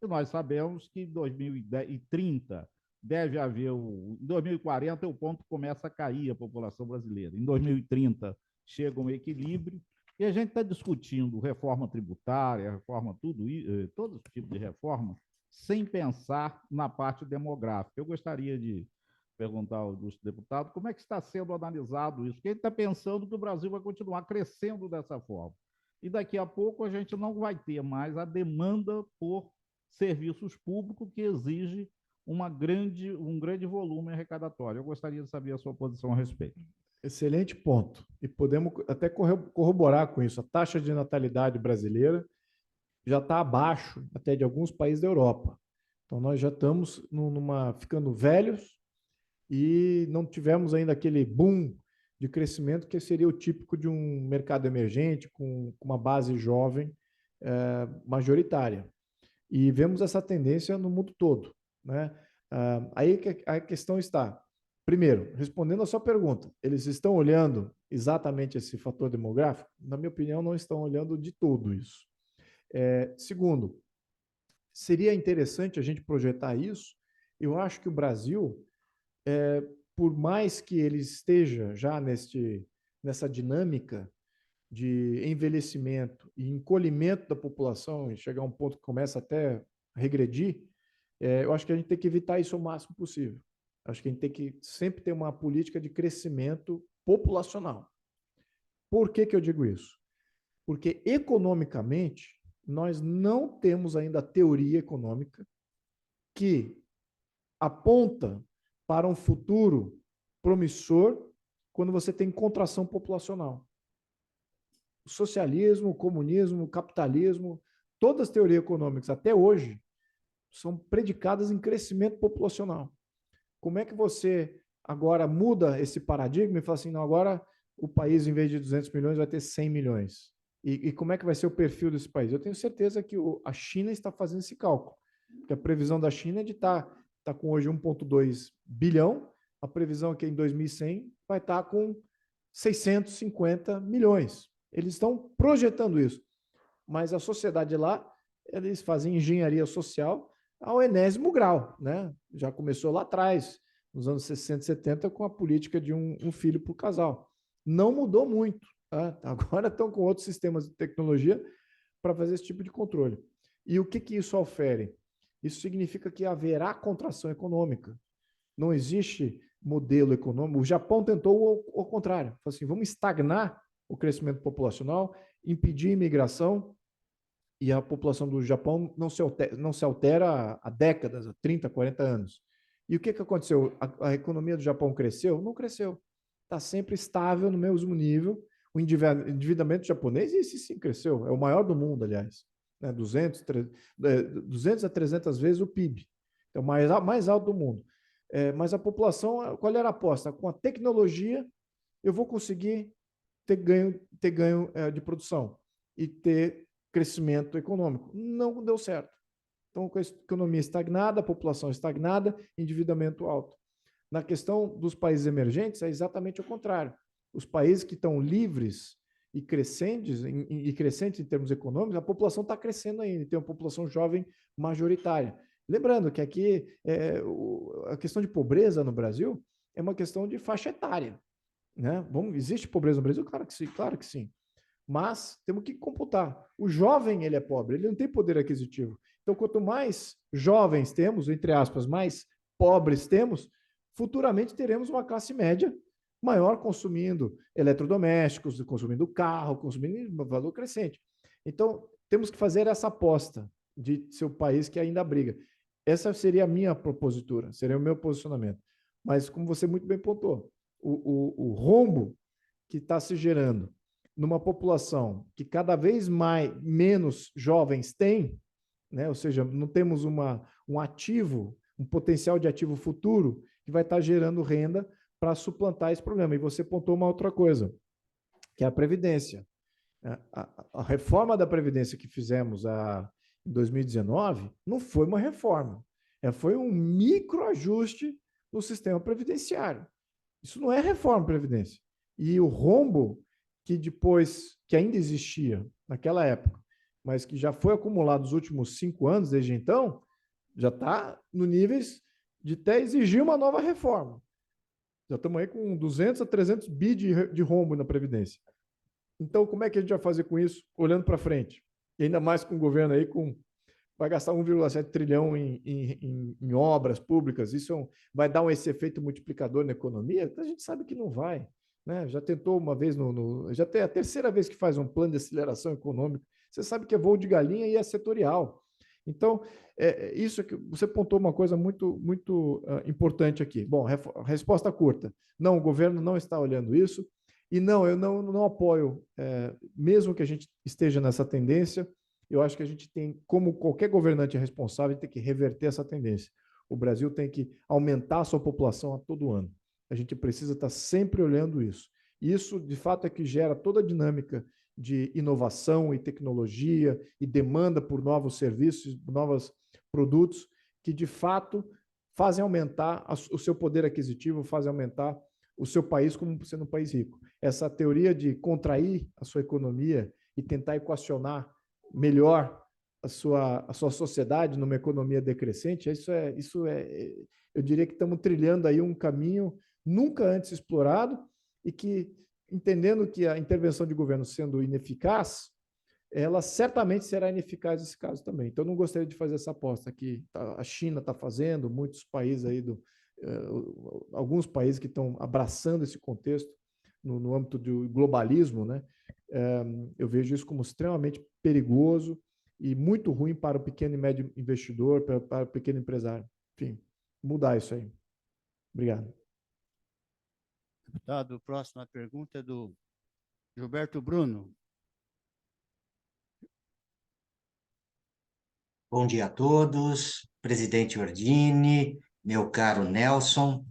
E nós sabemos que em 2030 deve haver, em 2040 é o ponto que começa a cair a população brasileira. Em 2030 chega um equilíbrio, e a gente está discutindo reforma tributária, reforma todo esse tipo de reforma, sem pensar na parte demográfica. Eu gostaria de perguntar ao ilustre deputado como é que está sendo analisado isso, porque ele está pensando que o Brasil vai continuar crescendo dessa forma. E daqui a pouco a gente não vai ter mais a demanda por serviços públicos que exige um grande volume arrecadatório. Eu gostaria de saber a sua posição a respeito. Excelente ponto. E podemos até corroborar com isso. A taxa de natalidade brasileira já está abaixo até de alguns países da Europa. Então, nós já estamos ficando velhos e não tivemos ainda aquele boom de crescimento que seria o típico de um mercado emergente com uma base jovem majoritária. E vemos essa tendência no mundo todo, né? Aí que a questão está. Primeiro, respondendo a sua pergunta, eles estão olhando exatamente esse fator demográfico? Na minha opinião, não estão olhando de tudo isso. Segundo, seria interessante a gente projetar isso. Eu acho que o Brasil, por mais que ele esteja já nessa dinâmica de envelhecimento e encolhimento da população, e chegar a um ponto que começa até a regredir, eu acho que a gente tem que evitar isso o máximo possível. Acho que a gente tem que sempre ter uma política de crescimento populacional. Por que eu digo isso? Porque, economicamente, nós não temos ainda a teoria econômica que aponta para um futuro promissor quando você tem contração populacional. O socialismo, o comunismo, o capitalismo, todas as teorias econômicas, até hoje, são predicadas em crescimento populacional. Como é que você agora muda esse paradigma e fala assim, não, agora o país, em vez de 200 milhões, vai ter 100 milhões? E como é que vai ser o perfil desse país? Eu tenho certeza que a China está fazendo esse cálculo, porque a previsão da China é de estar com hoje 1,2 bilhão, a previsão é que em 2100 vai estar com 650 milhões. Eles estão projetando isso, mas a sociedade lá, eles fazem engenharia social ao enésimo grau, né? Já começou lá atrás, nos anos 60 e 70, com a política de um filho por casal. Não mudou muito. Tá? Agora estão com outros sistemas de tecnologia para fazer esse tipo de controle. E o que isso ofere? Isso significa que haverá contração econômica. Não existe modelo econômico. O Japão tentou o contrário. Falou assim, vamos estagnar o crescimento populacional, impedir a imigração, e a população do Japão não se altera há décadas, há 30, 40 anos. E o que aconteceu? A economia do Japão cresceu? Não cresceu. Está sempre estável no mesmo nível. O endividamento japonês, esse sim cresceu. É o maior do mundo, aliás. 200 a 300 vezes o PIB. É o mais alto do mundo. Mas a população, qual era a aposta? Com a tecnologia, eu vou conseguir ter ganho de produção e ter crescimento econômico. Não deu certo. Então, com a economia estagnada, a população estagnada, endividamento alto. Na questão dos países emergentes, é exatamente o contrário. Os países que estão livres e crescentes em termos econômicos, a população está crescendo ainda, tem uma população jovem majoritária. Lembrando que aqui a questão de pobreza no Brasil é uma questão de faixa etária. Né? Existe pobreza no Brasil? Claro que sim, claro que sim. mas temos que computar. O jovem, ele é pobre, ele não tem poder aquisitivo. Então, quanto mais jovens temos, entre aspas, mais pobres temos, futuramente teremos uma classe média maior consumindo eletrodomésticos, consumindo carro, consumindo valor crescente. Então, temos que fazer essa aposta de ser o país que ainda briga. Essa seria a minha propositura, seria o meu posicionamento. Mas, como você muito bem pontuou, o rombo que está se gerando numa população que cada vez menos jovens tem, né? Ou seja, não temos um ativo, um potencial de ativo futuro que vai estar gerando renda para suplantar esse problema. E você pontuou uma outra coisa, que é a Previdência. A reforma da Previdência que fizemos em 2019 não foi uma reforma, foi um microajuste no sistema previdenciário. Isso não é reforma da Previdência. E o rombo que ainda existia naquela época, mas que já foi acumulado nos últimos 5 anos, desde então, já está no níveis de até exigir uma nova reforma. Já estamos aí com 200 a 300 bi de rombo na Previdência. Então, como é que a gente vai fazer com isso, olhando para frente? E ainda mais com o governo aí, vai gastar 1,7 trilhão em obras públicas, isso vai dar esse efeito multiplicador na economia? A gente sabe que não vai. Né? Já tentou uma vez, já tem a terceira vez que faz um plano de aceleração econômica. Você sabe que é voo de galinha e é setorial. Então, isso que você pontuou uma coisa muito, muito importante aqui. Bom, resposta curta. Não, o governo não está olhando isso. E não, eu não apoio, mesmo que a gente esteja nessa tendência, eu acho que a gente tem, como qualquer governante responsável, tem que reverter essa tendência. O Brasil tem que aumentar a sua população a todo ano. A gente precisa estar sempre olhando isso. Isso, de fato, é que gera toda a dinâmica de inovação e tecnologia e demanda por novos serviços, novos produtos que, de fato, fazem aumentar o seu poder aquisitivo, fazem aumentar o seu país como sendo um país rico. Essa teoria de contrair a sua economia e tentar equacionar melhor a sua sociedade numa economia decrescente, eu diria que estamos trilhando aí um caminho nunca antes explorado e que, entendendo que a intervenção de governo sendo ineficaz, ela certamente será ineficaz nesse caso também. Então, eu não gostaria de fazer essa aposta que a China está fazendo, muitos países aí alguns países que estão abraçando esse contexto no âmbito do globalismo, né? Eu vejo isso como extremamente perigoso e muito ruim para o pequeno e médio investidor, para o pequeno empresário. Enfim, mudar isso aí. Obrigado. Deputado, a próxima pergunta é do Gilberto Bruno. Bom dia a todos, presidente Ordini, meu caro Nelson,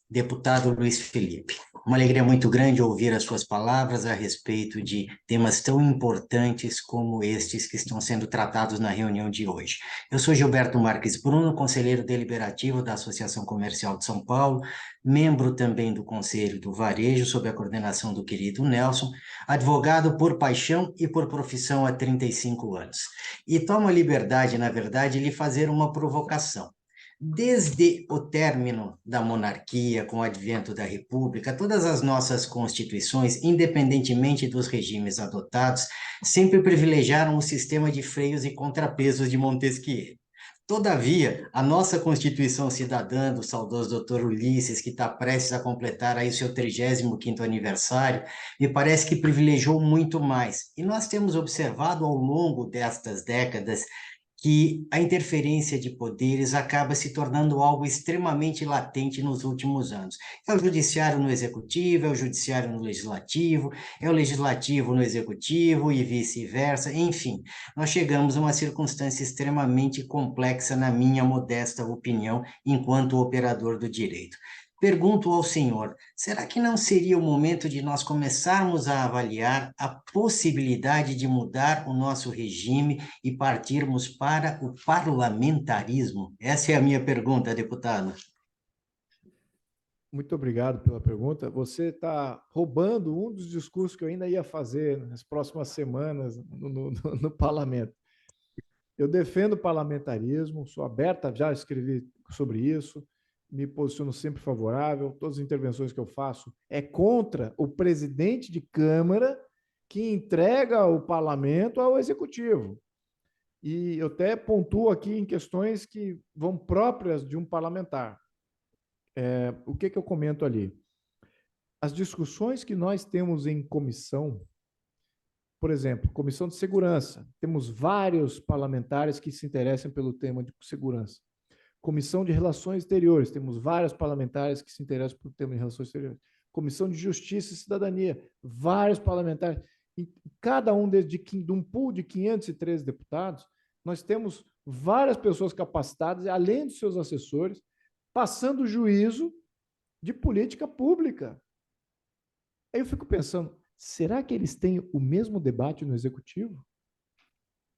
deputado Luiz Felipe. Uma alegria muito grande ouvir as suas palavras a respeito de temas tão importantes como estes que estão sendo tratados na reunião de hoje. Eu sou Gilberto Marques Bruno, conselheiro deliberativo da Associação Comercial de São Paulo, membro também do Conselho do Varejo, sob a coordenação do querido Nelson, advogado por paixão e por profissão há 35 anos. E tomo a liberdade, na verdade, de lhe fazer uma provocação. Desde o término da monarquia, com o advento da república, todas as nossas constituições, independentemente dos regimes adotados, sempre privilegiaram o sistema de freios e contrapesos de Montesquieu. Todavia, a nossa Constituição Cidadã, do saudoso Dr. Ulisses, que está prestes a completar aí o seu 35º aniversário, me parece que privilegiou muito mais. E nós temos observado ao longo destas décadas que a interferência de poderes acaba se tornando algo extremamente latente nos últimos anos. É o judiciário no executivo, é o judiciário no legislativo, é o legislativo no executivo e vice-versa, enfim, nós chegamos a uma circunstância extremamente complexa, na minha modesta opinião, enquanto operador do direito. Pergunto ao senhor, será que não seria o momento de nós começarmos a avaliar a possibilidade de mudar o nosso regime e partirmos para o parlamentarismo? Essa é a minha pergunta, deputado. Muito obrigado pela pergunta. Você está roubando um dos discursos que eu ainda ia fazer nas próximas semanas no parlamento. Eu defendo o parlamentarismo, sou aberta, já escrevi sobre isso, me posiciono sempre favorável, todas as intervenções que eu faço é contra o presidente de Câmara que entrega o parlamento ao executivo. E eu até pontuo aqui em questões que vão próprias de um parlamentar. O que eu comento ali? As discussões que nós temos em comissão, por exemplo, comissão de segurança, temos vários parlamentares que se interessam pelo tema de segurança. Comissão de Relações Exteriores, temos vários parlamentares que se interessam pelo tema de Relações Exteriores. Comissão de Justiça e Cidadania, vários parlamentares. Em cada um de um pool de 513 deputados, nós temos várias pessoas capacitadas, além dos seus assessores, passando juízo de política pública. Aí eu fico pensando, será que eles têm o mesmo debate no Executivo?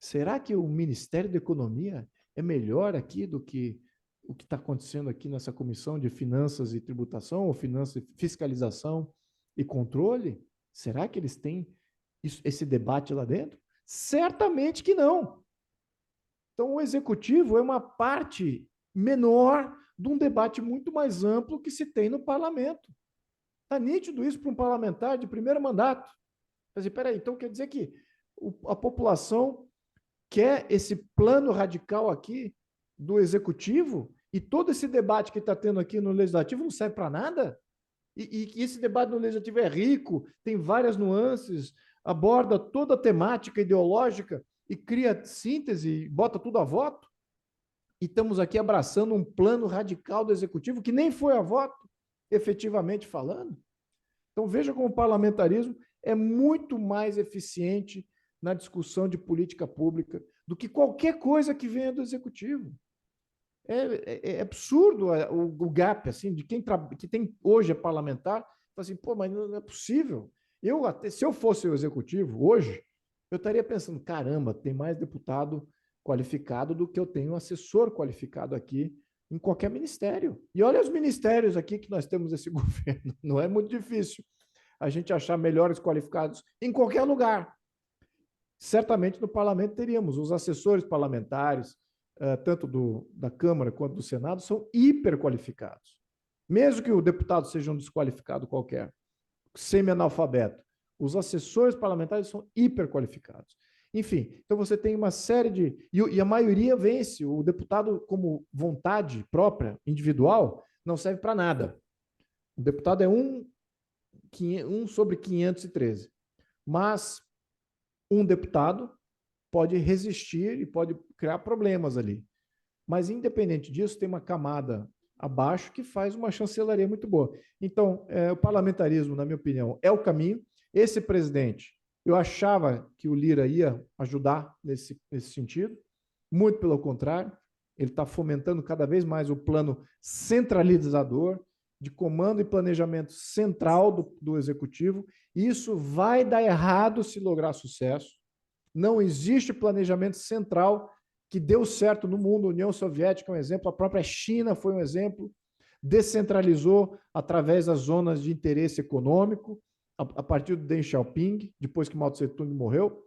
Será que o Ministério da Economia é melhor aqui do que o que está acontecendo aqui nessa Comissão de Finanças e Tributação, ou Finanças, Fiscalização e Controle? Será que eles têm esse debate lá dentro? Certamente que não. Então, o Executivo é uma parte menor de um debate muito mais amplo que se tem no Parlamento. Está nítido isso para um parlamentar de primeiro mandato. Quer dizer, peraí, então quer dizer que a população quer esse plano radical aqui do Executivo e todo esse debate que está tendo aqui no Legislativo não serve para nada? E esse debate no Legislativo é rico, tem várias nuances, aborda toda a temática ideológica e cria síntese, bota tudo a voto? E estamos aqui abraçando um plano radical do Executivo que nem foi a voto, efetivamente falando. Então, veja como o parlamentarismo é muito mais eficiente na discussão de política pública do que qualquer coisa que venha do Executivo. É absurdo o gap assim, de quem que tem hoje é parlamentar, fala assim, pô, mas não é possível. Se eu fosse o Executivo hoje, eu estaria pensando, caramba, tem mais deputado qualificado do que eu tenho assessor qualificado aqui em qualquer ministério. E olha os ministérios aqui que nós temos esse governo. Não é muito difícil a gente achar melhores qualificados em qualquer lugar. Certamente no parlamento teríamos os assessores parlamentares, tanto da Câmara quanto do Senado, são hiper qualificados. Mesmo que o deputado seja um desqualificado qualquer, semi-analfabeto, os assessores parlamentares são hiper qualificados. Enfim, então você tem uma série de... E a maioria vence. O deputado, como vontade própria, individual, não serve para nada. O deputado é 1 sobre 513. Mas um deputado pode resistir e pode criar problemas ali. Mas, independente disso, tem uma camada abaixo que faz uma chancelaria muito boa. Então, o parlamentarismo, na minha opinião, é o caminho. Esse presidente, eu achava que o Lira ia ajudar nesse sentido, muito pelo contrário, ele está fomentando cada vez mais o plano centralizador, de comando e planejamento central do Executivo. Isso vai dar errado se lograr sucesso. Não existe planejamento central que deu certo no mundo. A União Soviética é um exemplo, a própria China foi um exemplo. Descentralizou através das zonas de interesse econômico, a partir do Deng Xiaoping, depois que Mao Tse Tung morreu.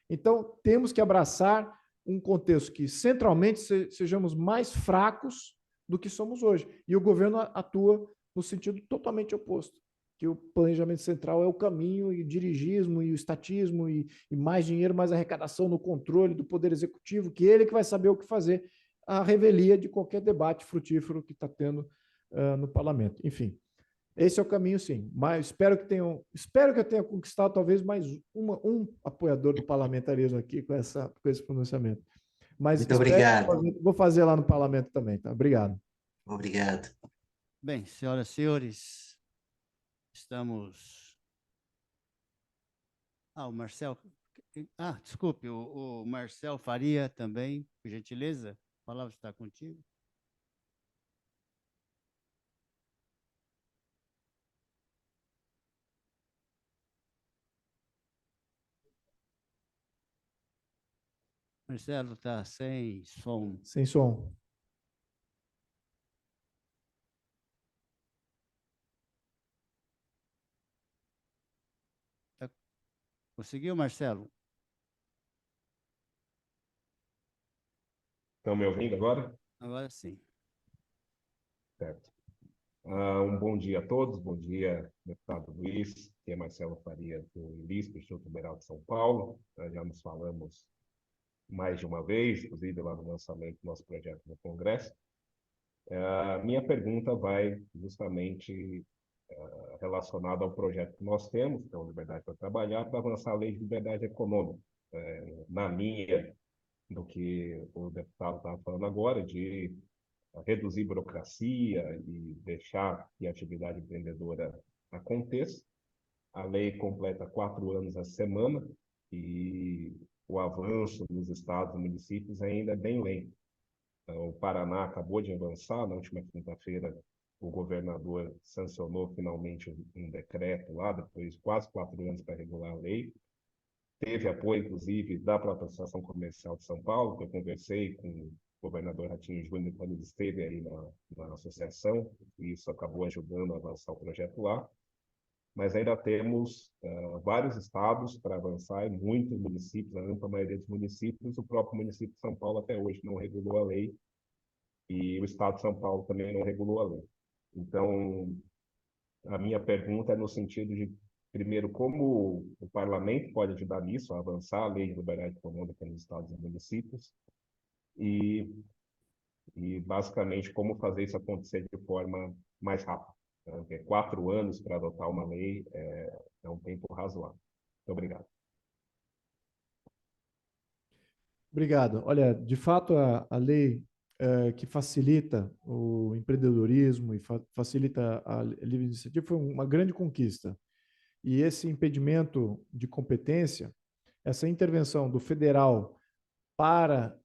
Então, temos que abraçar um contexto que centralmente sejamos mais fracos do que somos hoje. E o governo atua no sentido totalmente oposto, que o planejamento central é o caminho, e o dirigismo, e o estatismo, e mais dinheiro, mais arrecadação no controle do Poder Executivo, que ele que vai saber o que fazer, a revelia de qualquer debate frutífero que está tendo no parlamento. Enfim, esse é o caminho, sim. Mas espero que eu tenha conquistado talvez mais um apoiador do parlamentarismo aqui com esse pronunciamento. Mas muito obrigado. Vou fazer lá no parlamento também, tá? Obrigado. Obrigado. Bem, senhoras e senhores, estamos... o Marcel... desculpe, o Marcel Faria também, por gentileza, a palavra está contigo. Marcelo está sem som. Sem som. Conseguiu, Marcelo? Estão me ouvindo agora? Agora sim. Certo. Um bom dia a todos, bom dia, deputado Luiz, que é Marcelo Faria, do ILISP, Instituto Liberal de São Paulo. Nós já nos falamos mais de uma vez, inclusive lá no lançamento do nosso projeto no Congresso. A minha pergunta vai justamente relacionada ao projeto que nós temos, que é o Liberdade para Trabalhar, para avançar a lei de liberdade econômica, na linha do que o deputado estava falando agora, de reduzir burocracia e deixar que a atividade empreendedora aconteça. A lei completa 4 anos essa semana e o avanço nos estados e municípios ainda é bem lento. Então, o Paraná acabou de avançar, na última quinta-feira o governador sancionou finalmente um decreto lá, depois de quase 4 anos para regular a lei. Teve apoio, inclusive, da própria Associação Comercial de São Paulo, que eu conversei com o governador Ratinho Júnior quando ele esteve aí na associação, e isso acabou ajudando a avançar o projeto lá. Mas ainda temos vários estados para avançar e muitos municípios, a ampla maioria dos municípios. O próprio município de São Paulo até hoje não regulou a lei e o estado de São Paulo também não regulou a lei. Então, a minha pergunta é no sentido de, primeiro, como o parlamento pode ajudar nisso, a avançar a lei de liberdade econômica nos estados e municípios, e basicamente como fazer isso acontecer de forma mais rápida. Porque 4 anos para adotar uma lei é um tempo razoável. Muito obrigado. Obrigado. Olha, de fato, a lei que facilita o empreendedorismo e facilita a livre iniciativa foi uma grande conquista. E esse impedimento de competência, essa intervenção do federal para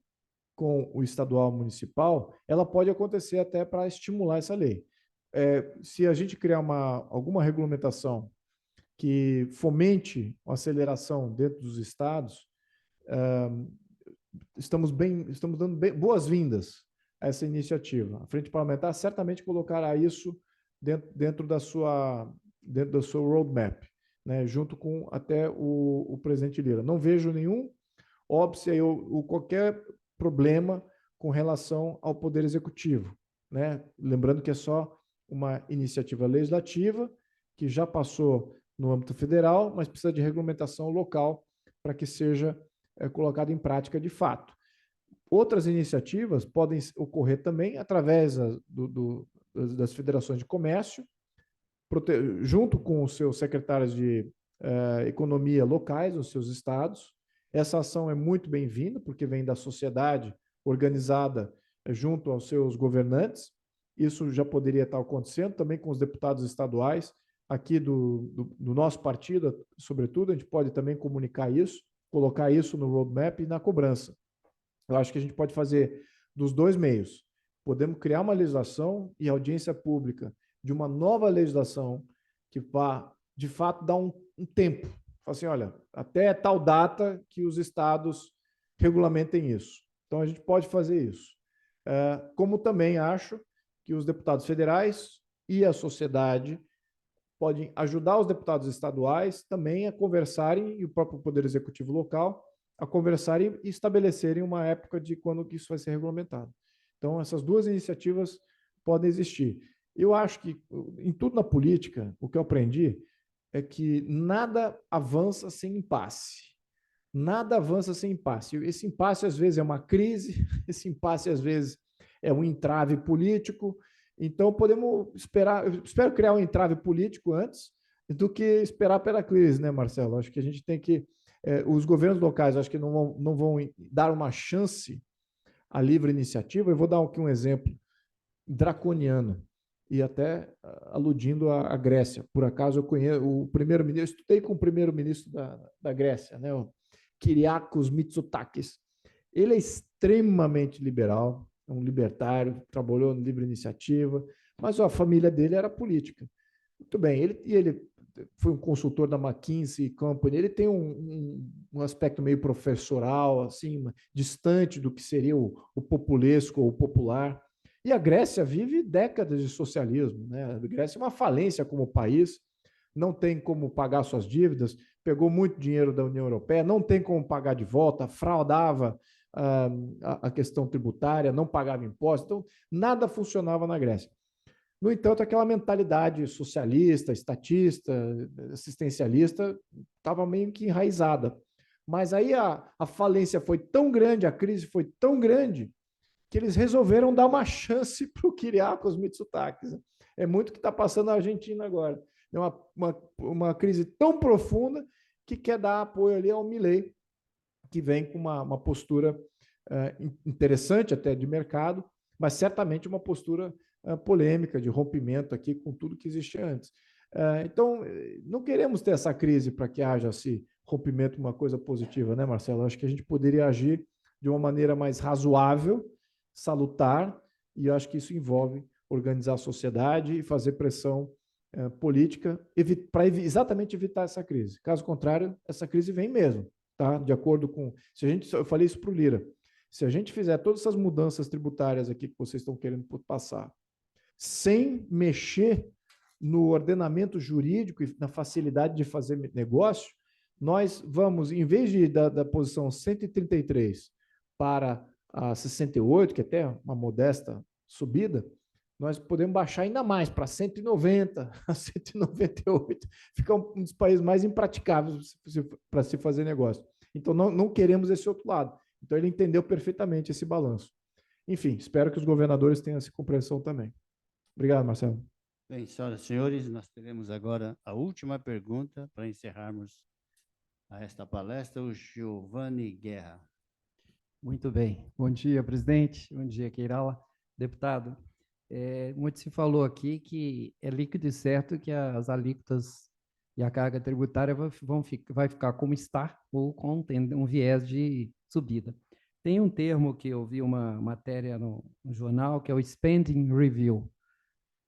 com o estadual municipal, ela pode acontecer até para estimular essa lei. Se a gente criar alguma regulamentação que fomente a aceleração dentro dos estados, estamos dando boas-vindas a essa iniciativa. A Frente Parlamentar certamente colocará isso dentro da sua roadmap, né, junto com até o presidente Lira. Não vejo nenhum óbice ou qualquer problema com relação ao Poder Executivo, né? Lembrando que é só uma iniciativa legislativa que já passou no âmbito federal, mas precisa de regulamentação local para que seja colocado em prática de fato. Outras iniciativas podem ocorrer também através das federações de comércio, junto com os seus secretários de economia locais, nos seus estados. Essa ação é muito bem-vinda, porque vem da sociedade organizada junto aos seus governantes. Isso já poderia estar acontecendo também com os deputados estaduais, aqui do nosso partido, sobretudo, a gente pode também comunicar isso, colocar isso no roadmap e na cobrança. Eu acho que a gente pode fazer dos dois meios. Podemos criar uma legislação e audiência pública de uma nova legislação que vá, de fato, dar um tempo. Fala assim, olha, até tal data que os estados regulamentem isso. Então, a gente pode fazer isso. Como também acho que os deputados federais e a sociedade podem ajudar os deputados estaduais também a conversarem, e o próprio Poder Executivo local, a conversarem e estabelecerem uma época de quando que isso vai ser regulamentado. Então, essas duas iniciativas podem existir. Eu acho que, em tudo na política, o que eu aprendi é que nada avança sem impasse. Nada avança sem impasse. Esse impasse, às vezes, é uma crise, esse impasse, às vezes, é um entrave político. Então, podemos esperar, eu espero criar um entrave político antes do que esperar pela crise, né, Marcelo? Acho que a gente tem que, os governos locais, acho que não vão dar uma chance à livre iniciativa. Eu vou dar aqui um exemplo draconiano, e até aludindo à Grécia. Por acaso, eu conheço o primeiro-ministro, estudei com o primeiro-ministro da Grécia, né, o Kyriakos Mitsotakis. Ele é extremamente liberal, é um libertário, trabalhou no livre iniciativa, mas a família dele era política. Muito bem, ele foi um consultor da McKinsey Company, ele tem um aspecto meio professoral, assim, distante do que seria o populesco ou o popular. E a Grécia vive décadas de socialismo, né? A Grécia é uma falência como país, não tem como pagar suas dívidas, pegou muito dinheiro da União Europeia, não tem como pagar de volta, fraudava a questão tributária, não pagava impostos, então nada funcionava na Grécia. No entanto, aquela mentalidade socialista, estatista, assistencialista estava meio que enraizada. Mas aí a falência foi tão grande, a crise foi tão grande, que eles resolveram dar uma chance para o Kyriakos Mitsotakis. É muito o que está passando na Argentina agora. É uma crise tão profunda que quer dar apoio ali ao Milei, que vem com uma postura interessante até de mercado, mas certamente uma postura polêmica, de rompimento aqui com tudo que existia antes. Então, não queremos ter essa crise para que haja esse rompimento, uma coisa positiva, né, Marcelo? Acho que a gente poderia agir de uma maneira mais razoável, salutar, e acho que isso envolve organizar a sociedade e fazer pressão política para exatamente evitar essa crise. Caso contrário, essa crise vem mesmo, tá? De acordo com... eu falei isso para o Lira, se a gente fizer todas essas mudanças tributárias aqui que vocês estão querendo passar, sem mexer no ordenamento jurídico e na facilidade de fazer negócio, nós vamos, em vez de da posição 133 para a 68, que é até uma modesta subida, nós podemos baixar ainda mais para 190, a 198. Fica um dos países mais impraticáveis para se fazer negócio. Então, não queremos esse outro lado. Então, ele entendeu perfeitamente esse balanço. Enfim, espero que os governadores tenham essa compreensão também. Obrigado, Marcelo. Bem, senhoras e senhores, nós teremos agora a última pergunta para encerrarmos esta palestra, o Giovanni Guerra. Muito bem. Bom dia, presidente. Bom dia, Queirala. Deputado, muito se falou aqui que é líquido e certo que as alíquotas e a carga tributária vai ficar como está ou com um viés de subida. Tem um termo que eu vi uma matéria no jornal, que é o Spending Review.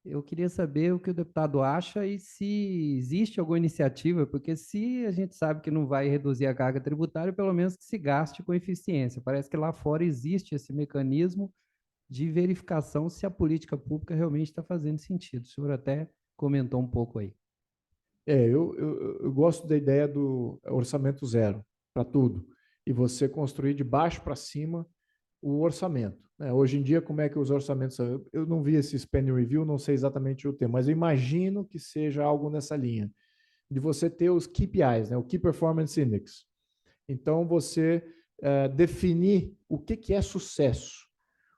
Eu queria saber o que o deputado acha e se existe alguma iniciativa, porque se a gente sabe que não vai reduzir a carga tributária, pelo menos que se gaste com eficiência. Parece que lá fora existe esse mecanismo de verificação se a política pública realmente está fazendo sentido. O senhor até comentou um pouco aí. Eu gosto da ideia do orçamento zero para tudo, e você construir de baixo para cima o orçamento. Hoje em dia, como é que os orçamentos são? Eu não vi esse spending review, não sei exatamente o tema, mas eu imagino que seja algo nessa linha, de você ter os KPIs, o Key Performance Index. Então, você definir o que é sucesso,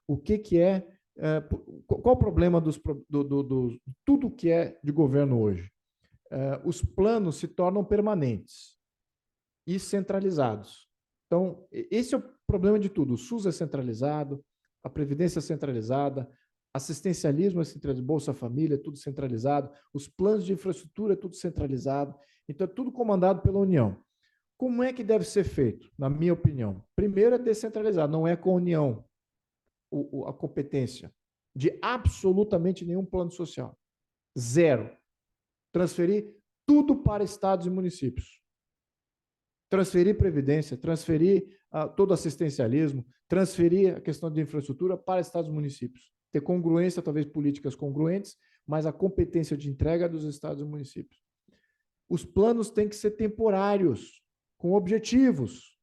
o que é... qual o problema tudo que é de governo hoje? Os planos se tornam permanentes e centralizados. Então, esse é o problema de tudo. O SUS é centralizado, a Previdência é centralizada, assistencialismo é centralizado, Bolsa Família é tudo centralizado, os planos de infraestrutura é tudo centralizado. Então, é tudo comandado pela União. Como é que deve ser feito, na minha opinião? Primeiro é descentralizado, não é com a União a competência de absolutamente nenhum plano social. Zero. Transferir tudo para estados e municípios. Transferir previdência, transferir todo assistencialismo, transferir a questão de infraestrutura para estados e municípios. Ter congruência, talvez políticas congruentes, mas a competência de entrega dos estados e municípios. Os planos têm que ser temporários, com objetivos.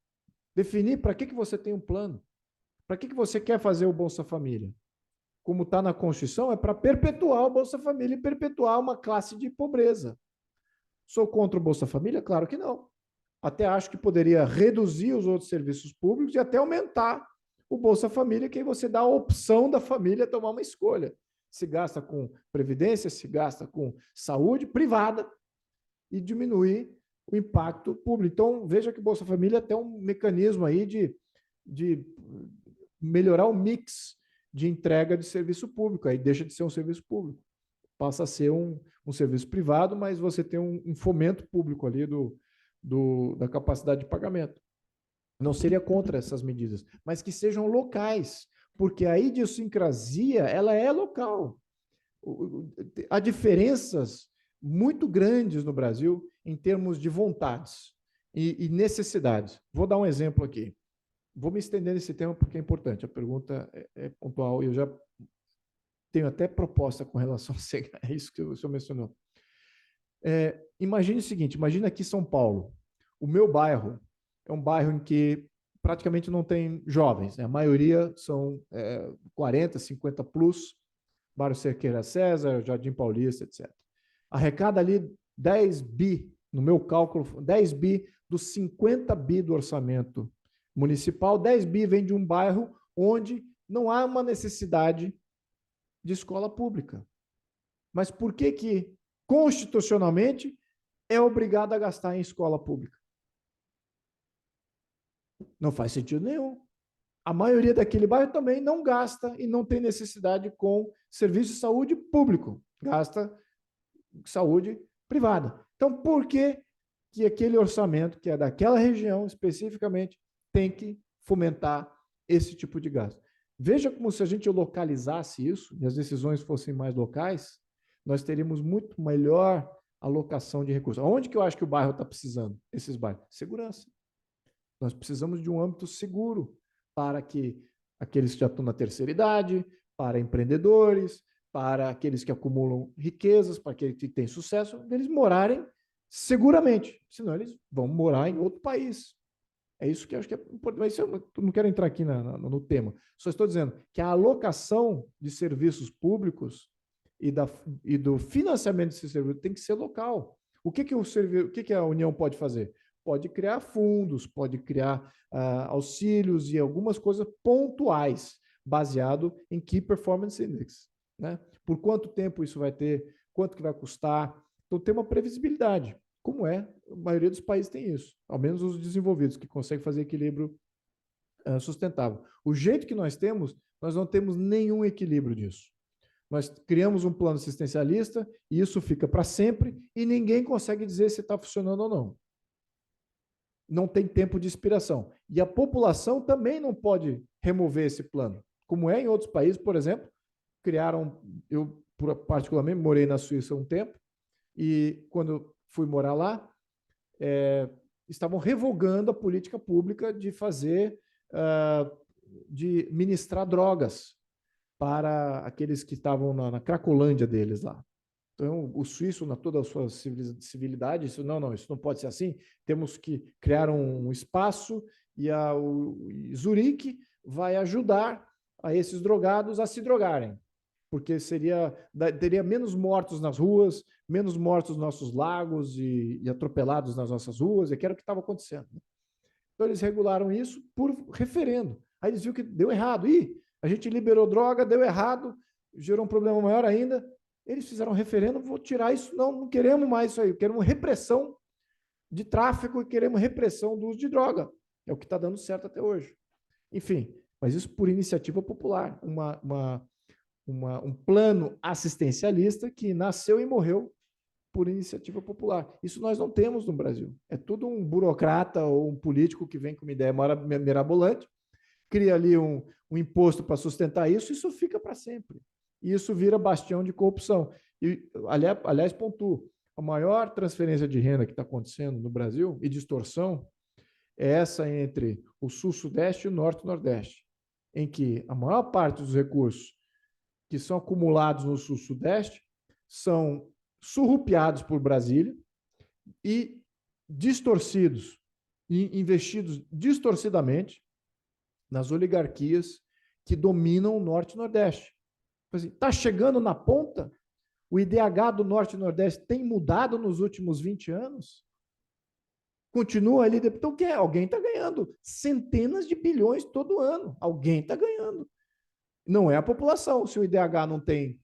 Definir para que você tem um plano. Para que você quer fazer o Bolsa Família? Como está na Constituição, é para perpetuar o Bolsa Família e perpetuar uma classe de pobreza. Sou contra o Bolsa Família? Claro que não. Até acho que poderia reduzir os outros serviços públicos e até aumentar o Bolsa Família, que aí você dá a opção da família tomar uma escolha. Se gasta com previdência, se gasta com saúde privada e diminuir o impacto público. Então, veja que o Bolsa Família tem um mecanismo aí de melhorar o mix de entrega de serviço público. Aí deixa de ser um serviço público, passa a ser um serviço privado, mas você tem um fomento público ali da capacidade de pagamento. Não seria contra essas medidas, mas que sejam locais, porque a idiosincrasia ela é local. Há diferenças muito grandes no Brasil em termos de vontades e necessidades. Vou dar um exemplo aqui. Vou me estender nesse tema porque é importante. A pergunta é pontual e eu já tenho até proposta com relação a isso que o senhor mencionou. Imagine o seguinte, imagine aqui São Paulo. O meu bairro é um bairro em que praticamente não tem jovens, né? A maioria são 40, 50 plus, Bairro Cerqueira César, Jardim Paulista, etc. Arrecada ali 10 bi, no meu cálculo, 10 bi dos 50 bi do orçamento municipal, 10 bi vem de um bairro onde não há uma necessidade de escola pública. Mas por que constitucionalmente, é obrigado a gastar em escola pública? Não faz sentido nenhum. A maioria daquele bairro também não gasta e não tem necessidade com serviço de saúde público, gasta saúde privada. Então, por que aquele orçamento, que é daquela região especificamente, tem que fomentar esse tipo de gasto? Veja como, se a gente localizasse isso e as decisões fossem mais locais, nós teríamos muito melhor alocação de recursos. Onde que eu acho que o bairro está precisando? Esses bairros? Segurança. Nós precisamos de um âmbito seguro para que aqueles que já estão na terceira idade, para empreendedores, para aqueles que acumulam riquezas, para aqueles que têm sucesso, eles morarem seguramente. Senão eles vão morar em outro país. É isso que eu acho que é importante. Mas eu não quero entrar aqui no tema. Só estou dizendo que a alocação de serviços públicos e do financiamento desses serviços tem que ser local. O que a União pode fazer? Pode criar fundos, pode criar auxílios e algumas coisas pontuais, baseado em Key Performance Index. Né? Por quanto tempo isso vai ter, quanto que vai custar. Então, tem uma previsibilidade, como a maioria dos países tem isso, ao menos os desenvolvidos, que conseguem fazer equilíbrio sustentável. O jeito que nós temos, nós não temos nenhum equilíbrio disso. Nós criamos um plano assistencialista e isso fica para sempre e ninguém consegue dizer se está funcionando ou não. Não tem tempo de expiração. E a população também não pode remover esse plano. Como em outros países, por exemplo, eu particularmente morei na Suíça um tempo e quando fui morar lá, estavam revogando a política pública de de ministrar drogas para aqueles que estavam na Cracolândia deles lá. Então, o suíço, na toda a sua civilidade, isso não pode ser assim, temos que criar um espaço e o Zurique vai ajudar a esses drogados a se drogarem, porque teria menos mortos nas ruas, menos mortos nos nossos lagos e atropelados nas nossas ruas, e que era o que estava acontecendo. Então, eles regularam isso por referendo. Aí eles viram que deu errado. A gente liberou droga, deu errado, gerou um problema maior ainda. Eles fizeram um referendo, vou tirar isso, não queremos mais isso aí, queremos repressão de tráfico e queremos repressão do uso de droga. É o que está dando certo até hoje. Enfim, mas isso por iniciativa popular, um plano assistencialista que nasceu e morreu por iniciativa popular. Isso nós não temos no Brasil. É tudo um burocrata ou um político que vem com uma ideia mirabolante, cria ali um imposto para sustentar isso, isso fica para sempre. E isso vira bastião de corrupção. E, aliás, pontuo, a maior transferência de renda que está acontecendo no Brasil, e distorção, é essa entre o Sul-Sudeste e o Norte-Nordeste, em que a maior parte dos recursos que são acumulados no Sul-Sudeste são surrupiados por Brasília e distorcidos, e investidos distorcidamente nas oligarquias que dominam o Norte e Nordeste. Está chegando na ponta? O IDH do Norte e Nordeste tem mudado nos últimos 20 anos? Continua ali. Então, o que é? Alguém está ganhando centenas de bilhões todo ano. Alguém está ganhando. Não é a população, se o IDH não tem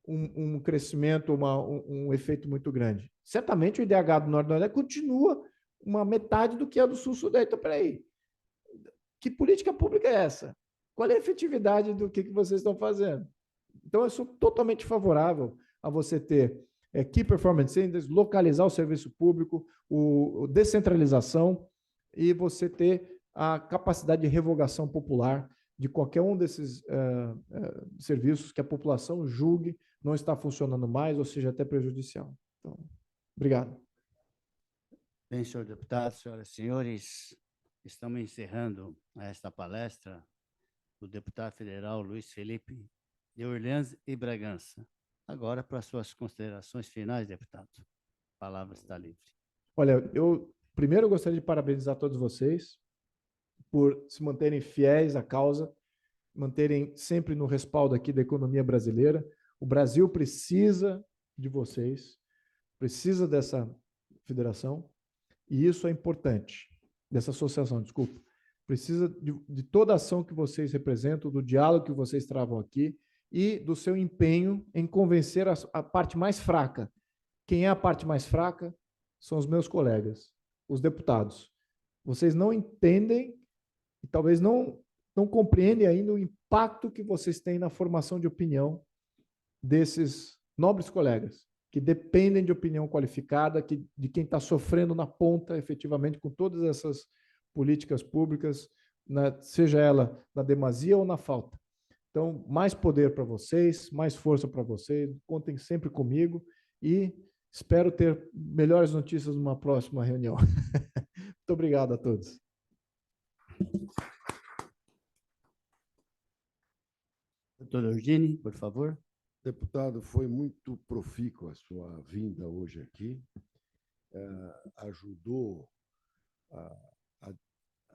um crescimento, um efeito muito grande. Certamente o IDH do Norte e Nordeste continua uma metade do que é do Sul-Sudeste. Então, peraí, que política pública é essa? Qual é a efetividade do que vocês estão fazendo? Então, eu sou totalmente favorável a você ter Key Performance Index, localizar o serviço público, descentralização e você ter a capacidade de revogação popular de qualquer um desses serviços que a população julgue não está funcionando mais ou seja até prejudicial. Então, obrigado. Bem, senhor deputado, senhoras e senhores, estamos encerrando esta palestra do deputado federal Luiz Felipe de Orleans e Bragança. Agora, para suas considerações finais, deputado. A palavra está livre. Olha, eu primeiro gostaria de parabenizar todos vocês por se manterem fiéis à causa, manterem sempre no respaldo aqui da economia brasileira. O Brasil precisa de vocês, precisa dessa federação, e isso é importante, dessa associação, desculpa. Precisa de toda a ação que vocês representam, do diálogo que vocês travam aqui e do seu empenho em convencer a parte mais fraca. Quem é a parte mais fraca? São os meus colegas, os deputados. Vocês não entendem e talvez não compreendem ainda o impacto que vocês têm na formação de opinião desses nobres colegas, que dependem de opinião qualificada, de quem está sofrendo na ponta, efetivamente, com todas essas políticas públicas, seja ela na demasia ou na falta. Então, mais poder para vocês, mais força para vocês, contem sempre comigo e espero ter melhores notícias numa próxima reunião. Muito obrigado a todos. Doutor Ordini, por favor. Deputado, foi muito profícua a sua vinda hoje aqui. Ajudou a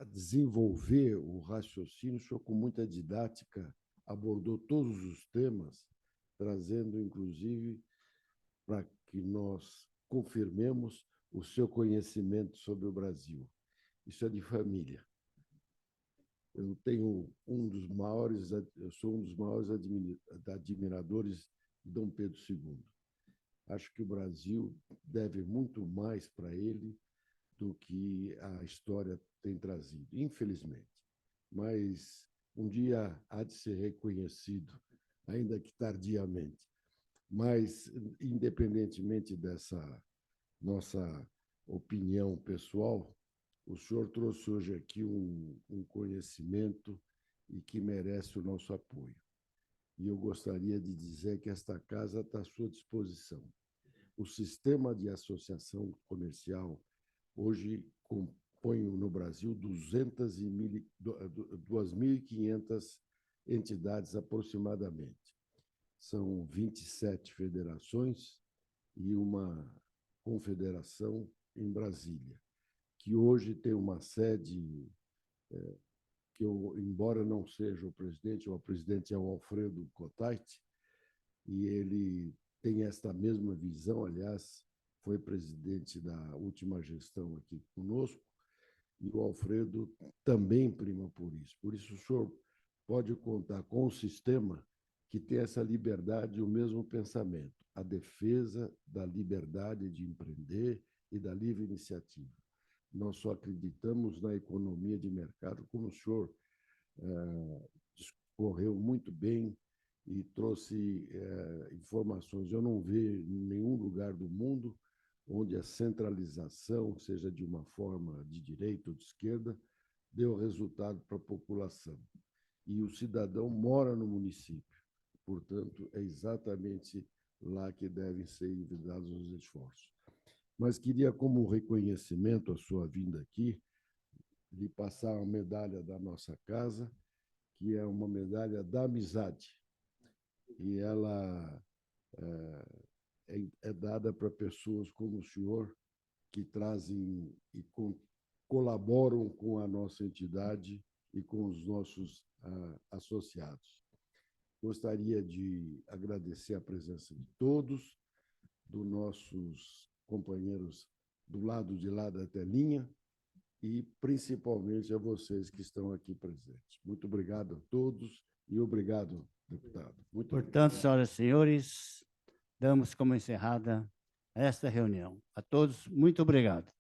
desenvolver o raciocínio. O senhor, com muita didática, abordou todos os temas, trazendo, inclusive, para que nós confirmemos o seu conhecimento sobre o Brasil. Isso é de família. Eu sou um dos maiores admiradores de Dom Pedro II. Acho que o Brasil deve muito mais para ele do que a história tem trazido, infelizmente. Mas um dia há de ser reconhecido, ainda que tardiamente. Mas, independentemente dessa nossa opinião pessoal, o senhor trouxe hoje aqui um conhecimento e que merece o nosso apoio. E eu gostaria de dizer que esta casa está à sua disposição. O sistema de associação comercial hoje compõe no Brasil 2.500 entidades aproximadamente. São 27 federações e uma confederação em Brasília, que hoje tem uma sede que eu, embora não seja o presidente é o Alfredo Kotait, e ele tem esta mesma visão, aliás, foi presidente da última gestão aqui conosco, e o Alfredo também prima por isso. Por isso, o senhor pode contar com um sistema que tem essa liberdade e o mesmo pensamento, a defesa da liberdade de empreender e da livre iniciativa. Nós só acreditamos na economia de mercado, como o senhor discorreu muito bem e trouxe informações. Eu não vejo em nenhum lugar do mundo onde a centralização, seja de uma forma de direita ou de esquerda, deu resultado para a população. E o cidadão mora no município. Portanto, é exatamente lá que devem ser envidados os esforços. Mas queria, como reconhecimento à sua vinda aqui, lhe passar uma medalha da nossa casa, que é uma medalha da amizade. E ela é dada para pessoas como o senhor, que trazem e colaboram com a nossa entidade e com os nossos associados. Gostaria de agradecer a presença de todos, dos nossos companheiros do lado de lá da telinha e, principalmente, a vocês que estão aqui presentes. Muito obrigado a todos e obrigado, deputado. Muito Portanto, obrigado. senhoras e senhores, damos como encerrada esta reunião. A todos, muito obrigado.